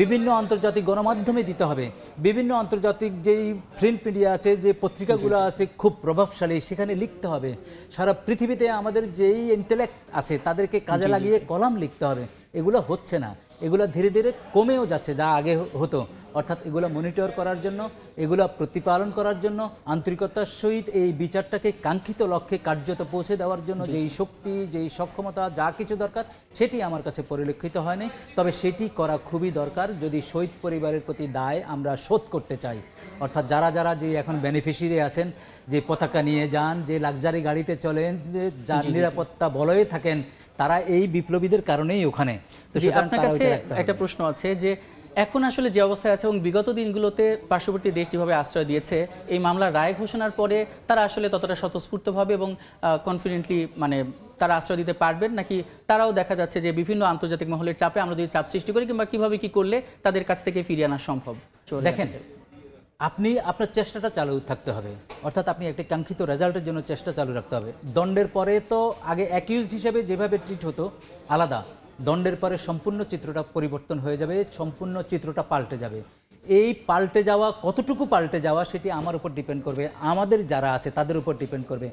বিভিন্ন আন্তর্জাতিক গণমাধ্যমে দিতে হবে, বিভিন্ন আন্তর্জাতিক যেই প্রিন্ট মিডিয়া আছে, যে পত্রিকাগুলো আছে খুব প্রভাবশালী, সেখানে লিখতে হবে। সারা পৃথিবীতে আমাদের যেই ইন্টেলেক্ট আছে তাদেরকে কাজে লাগিয়ে কলাম লিখতে হবে। এগুলো হচ্ছে না, এগুলো ধীরে ধীরে কমেও যাচ্ছে যা আগে হতো। অর্থাৎ এগুলো মনিটর করার জন্য, এগুলো প্রতিপালন করার জন্য, আন্তরিকতার সহিত এই বিচারটাকে কাঙ্ক্ষিত লক্ষ্যে কার্যত পৌঁছে দেওয়ার জন্য যেই শক্তি, যেই সক্ষমতা, যা কিছু দরকার সেটি আমার কাছে পরিলক্ষিত হয়নি। তবে সেটি করা খুবই দরকার যদি শহীদ পরিবারের প্রতি দায় আমরা শোধ করতে চাই। অর্থাৎ যারা যারা যে এখন বেনিফিশিয়ারি আছেন, যে পতাকা নিয়ে যান, যে লাক্সারি গাড়িতে চলেন, যার নিরাপত্তা বলয়ে থাকেন, তারা এই বিপ্লবীদের কারণেই ওখানে। তো আপনার কাছে একটা প্রশ্ন আছে যে এখন আসলে যে অবস্থায় আছে এবং বিগত দিনগুলোতে পার্শ্ববর্তী দেশ যেভাবে আশ্রয় দিয়েছে, এই মামলার রায় ঘোষণার পরে তারা আসলে ততটা স্বতঃস্ফূর্তভাবে এবং কনফিডেন্টলি মানে তারা আশ্রয় দিতে পারবেন, নাকি তারাও দেখা যাচ্ছে যে বিভিন্ন আন্তর্জাতিক মহলের চাপে আমরা যদি চাপ সৃষ্টি করি কিংবা কিভাবে কি করলে তাদের কাছ থেকে ফিরিয়ে আনা সম্ভব? দেখেন, আপনি আপনার চেষ্টাটা চালু থাকতে হবে, অর্থাৎ আপনি একটি কাঙ্ক্ষিত রেজাল্টের জন্য চেষ্টা চালু রাখতে হবে। দণ্ডের পরে তো আগে অ্যাকিউজড হিসেবে যেভাবে ট্রিট হতো আলাদা, দণ্ডের পরে সম্পূর্ণ চিত্রটা পরিবর্তন হয়ে যাবে, সম্পূর্ণ চিত্রটা পাল্টে যাবে। এই পাল্টে যাওয়া, কতটুকু পাল্টে যাওয়া, সেটি আমার উপর ডিপেন্ড করবে, আমাদের যারা আছে তাদের উপর ডিপেন্ড করবে।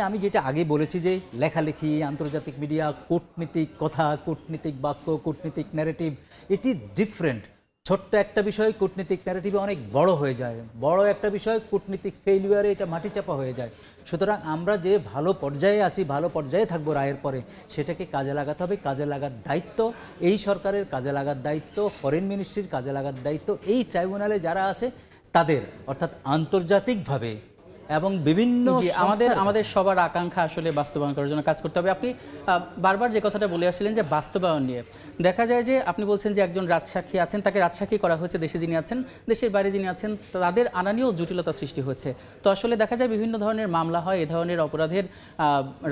আমি যেটা আগে বলেছি যে লেখালেখি, আন্তর্জাতিক মিডিয়া, কূটনীতিক কথা, কূটনীতিক বাক্য, কূটনীতিক ন্যারেটিভ, এটি ডিফারেন্ট। ছোট্ট একটা বিষয় কূটনীতিক ন্যারেটিভে অনেক বড় হয়ে যায়, বড় একটা বিষয় কূটনীতিক ফেইলিয়ারে এটা মাটিচাপা হয়ে যায়। সুতরাং আমরা যে ভালো পর্যায়ে আছি, ভালো পর্যায়ে থাকবো রায়ের পরে, সেটাকে কাজে লাগাতে হবে। কাজে লাগার দায়িত্ব এই সরকারের, কাজে লাগার দায়িত্ব ফরেন মিনিস্ট্রির, কাজে লাগার দায়িত্ব এই ট্রাইব্যুনালে যারা আছে তাদের, অর্থাৎ আন্তর্জাতিকভাবে এবং বিভিন্ন আমাদের সবার আকাঙ্ক্ষা আসলে বাস্তবায়ন করার জন্য কাজ করতে হবে। আপনি বারবার যে কথাটা বলে আসছিলেন যে বাস্তবায়ন নিয়ে, দেখা যায় যে আপনি বলছেন যে একজন রাজসাক্ষী আছেন, তাকে রাজসাক্ষী করা হয়েছে, দেশে যিনি আছেন, দেশের বাইরে যিনি আছেন, তাদের আনা নিয়েও জটিলতা সৃষ্টি হয়েছে। তো আসলে দেখা যায় বিভিন্ন ধরনের মামলা হয়, এ ধরনের অপরাধের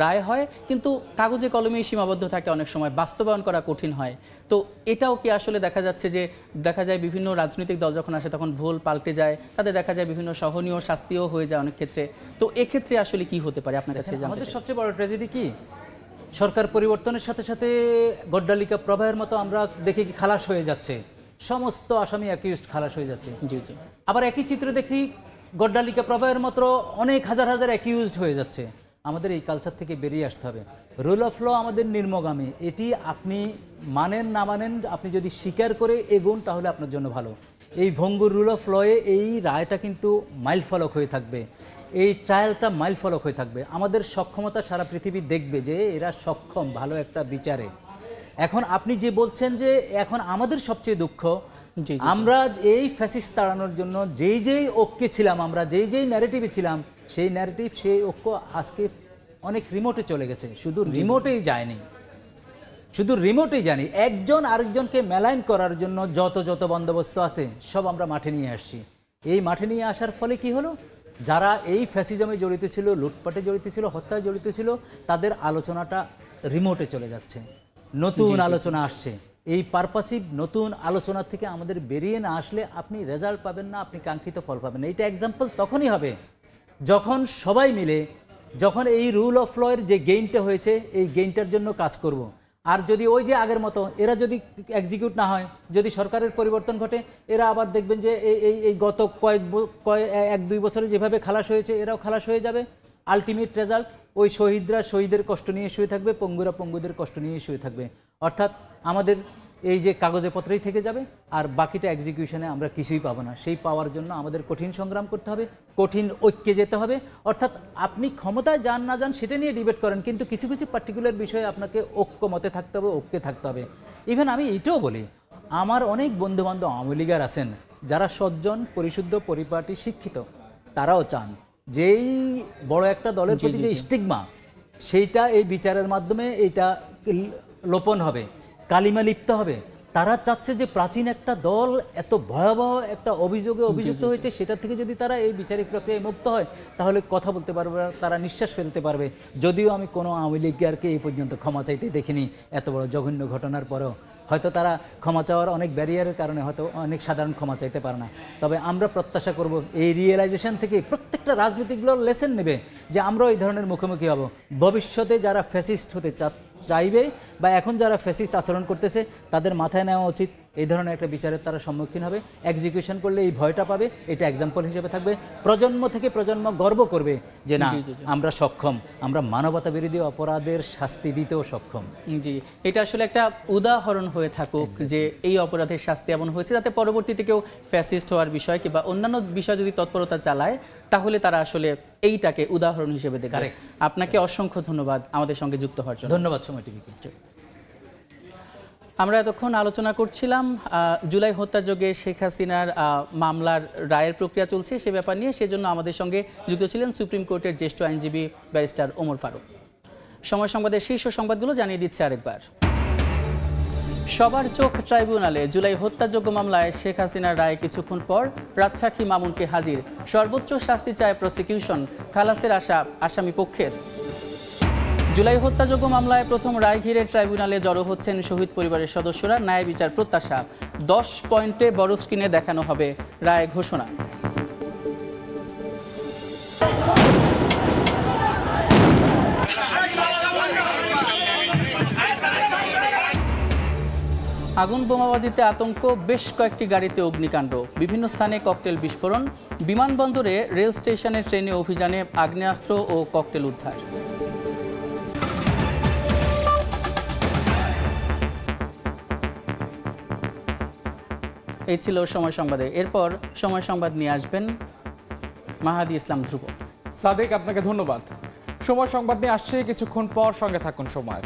রায় হয়, কিন্তু কাগজে কলমেই সীমাবদ্ধ থাকে, অনেক সময় বাস্তবায়ন করা কঠিন হয়। তো এটাও কি আসলে দেখা যাচ্ছে যে দেখা যায় বিভিন্ন রাজনৈতিক দল যখন আসে তখন ভুল পাল্টে যায়, তাদের দেখা যায় বিভিন্ন সহনীয় শাস্তিও হয়ে যায় অনেক ক্ষেত্রে। তো এক্ষেত্রে আসলে কি হতে পারে আপনার কাছে? আমাদের সবচেয়ে বড় ট্র্যাজেডি কি, সরকার পরিবর্তনের সাথে সাথে গড্ডালিকা প্রবাহের মতো আমরা দেখি কি খালাস হয়ে যাচ্ছে, সমস্ত আসামি অ্যাকিউজড খালাস হয়ে যাচ্ছে। জি জি। আবার একই চিত্র দেখি গড্ডালিকা প্রবাহের মতো অনেক হাজার হাজার অ্যাকিউজড হয়ে যাচ্ছে। আমাদের এই কালচার থেকে বেরিয়ে আসতে হবে। রুল অফ ল আমাদের নির্মগামী, এটি আপনি মানেন না মানেন, আপনি যদি স্বীকার করে এগোন তাহলে আপনার জন্য ভালো। এই ভঙ্গুর রুল অফ লয়ে এই রায়টা কিন্তু মাইলফলক হয়ে থাকবে, এই ট্রায়ালটা মাইলফলক হয়ে থাকবে। আমাদের সক্ষমতা সারা পৃথিবী দেখবে যে এরা সক্ষম ভালো একটা বিচারে। এখন আপনি যে বলছেন যে এখন আমাদের সবচেয়ে দুঃখ, আমরা এই ফ্যাসিস্ট তাড়ানোর জন্য যেই ঐক্যে ছিলাম, আমরা যেই ন্যারেটিভে ছিলাম, সেই ন্যারেটিভ, সেই ঐক্য আজকে অনেক রিমোটে চলে গেছে। শুধু রিমোটেই যায়নি, শুধু রিমোটেই জানি, একজন আরেকজনকে মেলাইন করার জন্য যত বন্দোবস্ত আছে সব আমরা মাঠে নিয়ে আসছি। এই মাঠে নিয়ে আসার ফলে কি হলো, যারা এই ফ্যাসিজমে জড়িত ছিল, লুটপাটে জড়িত ছিল, হত্যায় জড়িত ছিল, তাদের আলোচনাটা রিমোটে চলে যাচ্ছে, নতুন আলোচনা আসছে। এই পারপাসিভ নতুন আলোচনা থেকে আমাদের বেরিয়ে না আসলে আপনি রেজাল্ট পাবেন না, আপনি কাঙ্ক্ষিত ফল পাবেন না। এইটা এক্সাম্পল তখনই হবে যখন সবাই মিলে, যখন এই রুল অফ লয়ের যে গেইনটা হয়েছে এই গেইনটার জন্য কাজ করব। আর যদি ওই যে আগের মতো এরা যদি এক্সিকিউট না হয়, যদি সরকারের পরিবর্তন ঘটে, এরা আবার দেখবেন যে এই গত এক দুই বছরে যেভাবে খালাস হয়েছে এরাও খালাস হয়ে যাবে। আলটিমেট রেজাল্ট ওই শহীদরা শহীদের কষ্ট নিয়ে শুয়ে থাকবে, পঙ্গুরা পঙ্গুদের কষ্ট নিয়ে শুয়ে থাকবে। অর্থাৎ আমাদের এই যে কাগজে পত্রেই থেকে যাবে, আর বাকিটা এক্সিকিউশনে আমরা কিছুই পাবো না। সেই পাওয়ার জন্য আমাদের কঠিন সংগ্রাম করতে হবে, কঠিন ঐক্যে যেতে হবে। অর্থাৎ আপনি ক্ষমতায় যান না যান সেটা নিয়ে ডিবেট করেন, কিন্তু কিছু কিছু পার্টিকুলার বিষয়ে আপনাকে ঐক্যমতে থাকতে হবে, ঐক্যে থাকতে হবে। ইভেন আমি এইটাও বলি, আমার অনেক বন্ধুবান্ধব আওয়ামী লীগার আছেন যারা সজ্জন, পরিশুদ্ধ, পরিপাটি, শিক্ষিত, তারাও চান যেই বড় একটা দলের প্রতি যে স্টিগমা, সেইটা এই বিচারের মাধ্যমে এইটা লোপন হবে, কালিমা লিপ্ত হবে। তারা চাচ্ছে যে প্রাচীন একটা দল এত ভয়াবহ একটা অভিযোগে অভিযুক্ত হয়েছে, সেটা থেকে যদি তারা এই বিচারিক প্রক্রিয়ায় মুক্ত হয় তাহলে কথা বলতে পারবে, তারা নিঃশ্বাস ফেলতে পারবে। যদিও আমি কোনো আওয়ামী লীগকে এই পর্যন্ত ক্ষমা চাইতে দেখিনি এত বড় জঘন্য ঘটনার পরেও। হয়তো তারা ক্ষমা চাওয়ার অনেক ব্যারিয়ারের কারণে হয়তো অনেক সাধারণ ক্ষমা চাইতে পারে না। তবে আমরা প্রত্যাশা করব এই রিয়েলাইজেশন থেকে প্রত্যেকটা রাজনৈতিক দল লেসেন নেবে যে আমরাও এই ধরনের মুখোমুখি হব। ভবিষ্যতে যারা ফ্যাসিস্ট হতে চাইবে বা এখন যারা ফ্যাসিস্ট আচরণ করতেছে তাদের মাথায় নেওয়া উচিত এই ধরনের একটা বিচারের তারা সম্মুখীন হবে। এক্সিকিউশন করলে এই ভয়টা পাবে, এটা এক্সাম্পল হিসেবে থাকবে। প্রজন্ম থেকে প্রজন্ম গর্ব করবে যে না, আমরা সক্ষম, আমরা মানবতা বিরোধী অপরাধের শাস্তি দিতেও সক্ষম। জি, এটা আসলে একটা উদাহরণ হয়ে থাকুক যে এই অপরাধের শাস্তি এমন হয়েছে যাতে পরবর্তীতে কেউ ফ্যাসিস্ট হওয়ার বিষয় কিংবা অন্যান্য বিষয় যদি তৎপরতা চালায় তাহলে তারা আসলে এইটাকে উদাহরণ হিসেবে দেখে। আপনাকে অসংখ্য ধন্যবাদ আমাদের সঙ্গে যুক্ত হওয়ার জন্য। ধন্যবাদ সময় টিভিকে। আমরা এতক্ষণ আলোচনা করছিলাম জুলাই হত্যাযজ্ঞে শেখ হাসিনার মামলার রায়ের প্রক্রিয়া চলছে সে ব্যাপার নিয়ে। সেজন্য আমাদের সঙ্গে যুক্ত ছিলেন সুপ্রিম কোর্টের জ্যেষ্ঠ আইনজীবী ব্যারিস্টার ওমর ফারুক। সময় সংবাদের শীর্ষ সংবাদগুলো জানিয়ে দিচ্ছে আরেকবার। সবার চোখ ট্রাইব্যুনালে। জুলাই হত্যাযজ্ঞ মামলায় শেখ হাসিনার রায় কিছুক্ষণ পর রাজসাক্ষী মামুনকে হাজির। সর্বোচ্চ শাস্তি চায় প্রসিকিউশন, খালাসের আশা আসামি পক্ষের। জুলাই হত্যাযজ্ঞ মামলায় প্রথম রায় ঘিরে ট্রাইব্যুনালে জড়ো হচ্ছেন শহীদ পরিবারের সদস্যরা। ন্যায় বিচার প্রত্যাশা। 10 পয়েন্টে বড় স্ক্রিনে দেখানো হবে রায় ঘোষণা। আগুন বোমাবাজিতে আতঙ্ক, বেশ কয়েকটি গাড়িতে অগ্নিকাণ্ড, বিভিন্ন স্থানে ককটেল বিস্ফোরণ। বিমানবন্দরে, রেল স্টেশনে, ট্রেনে অভিযানে আগ্নেয়াস্ত্র ও ককটেল উদ্ধার। এই ছিল সময় সংবাদে। এরপর সময় সংবাদ নিয়ে আসবেন মাহাদি ইসলাম ধ্রুব। সাদিক, আপনাকে ধন্যবাদ। সময় সংবাদ নিয়ে আসছে কিছুক্ষণ পর, সঙ্গে থাকুন সময়।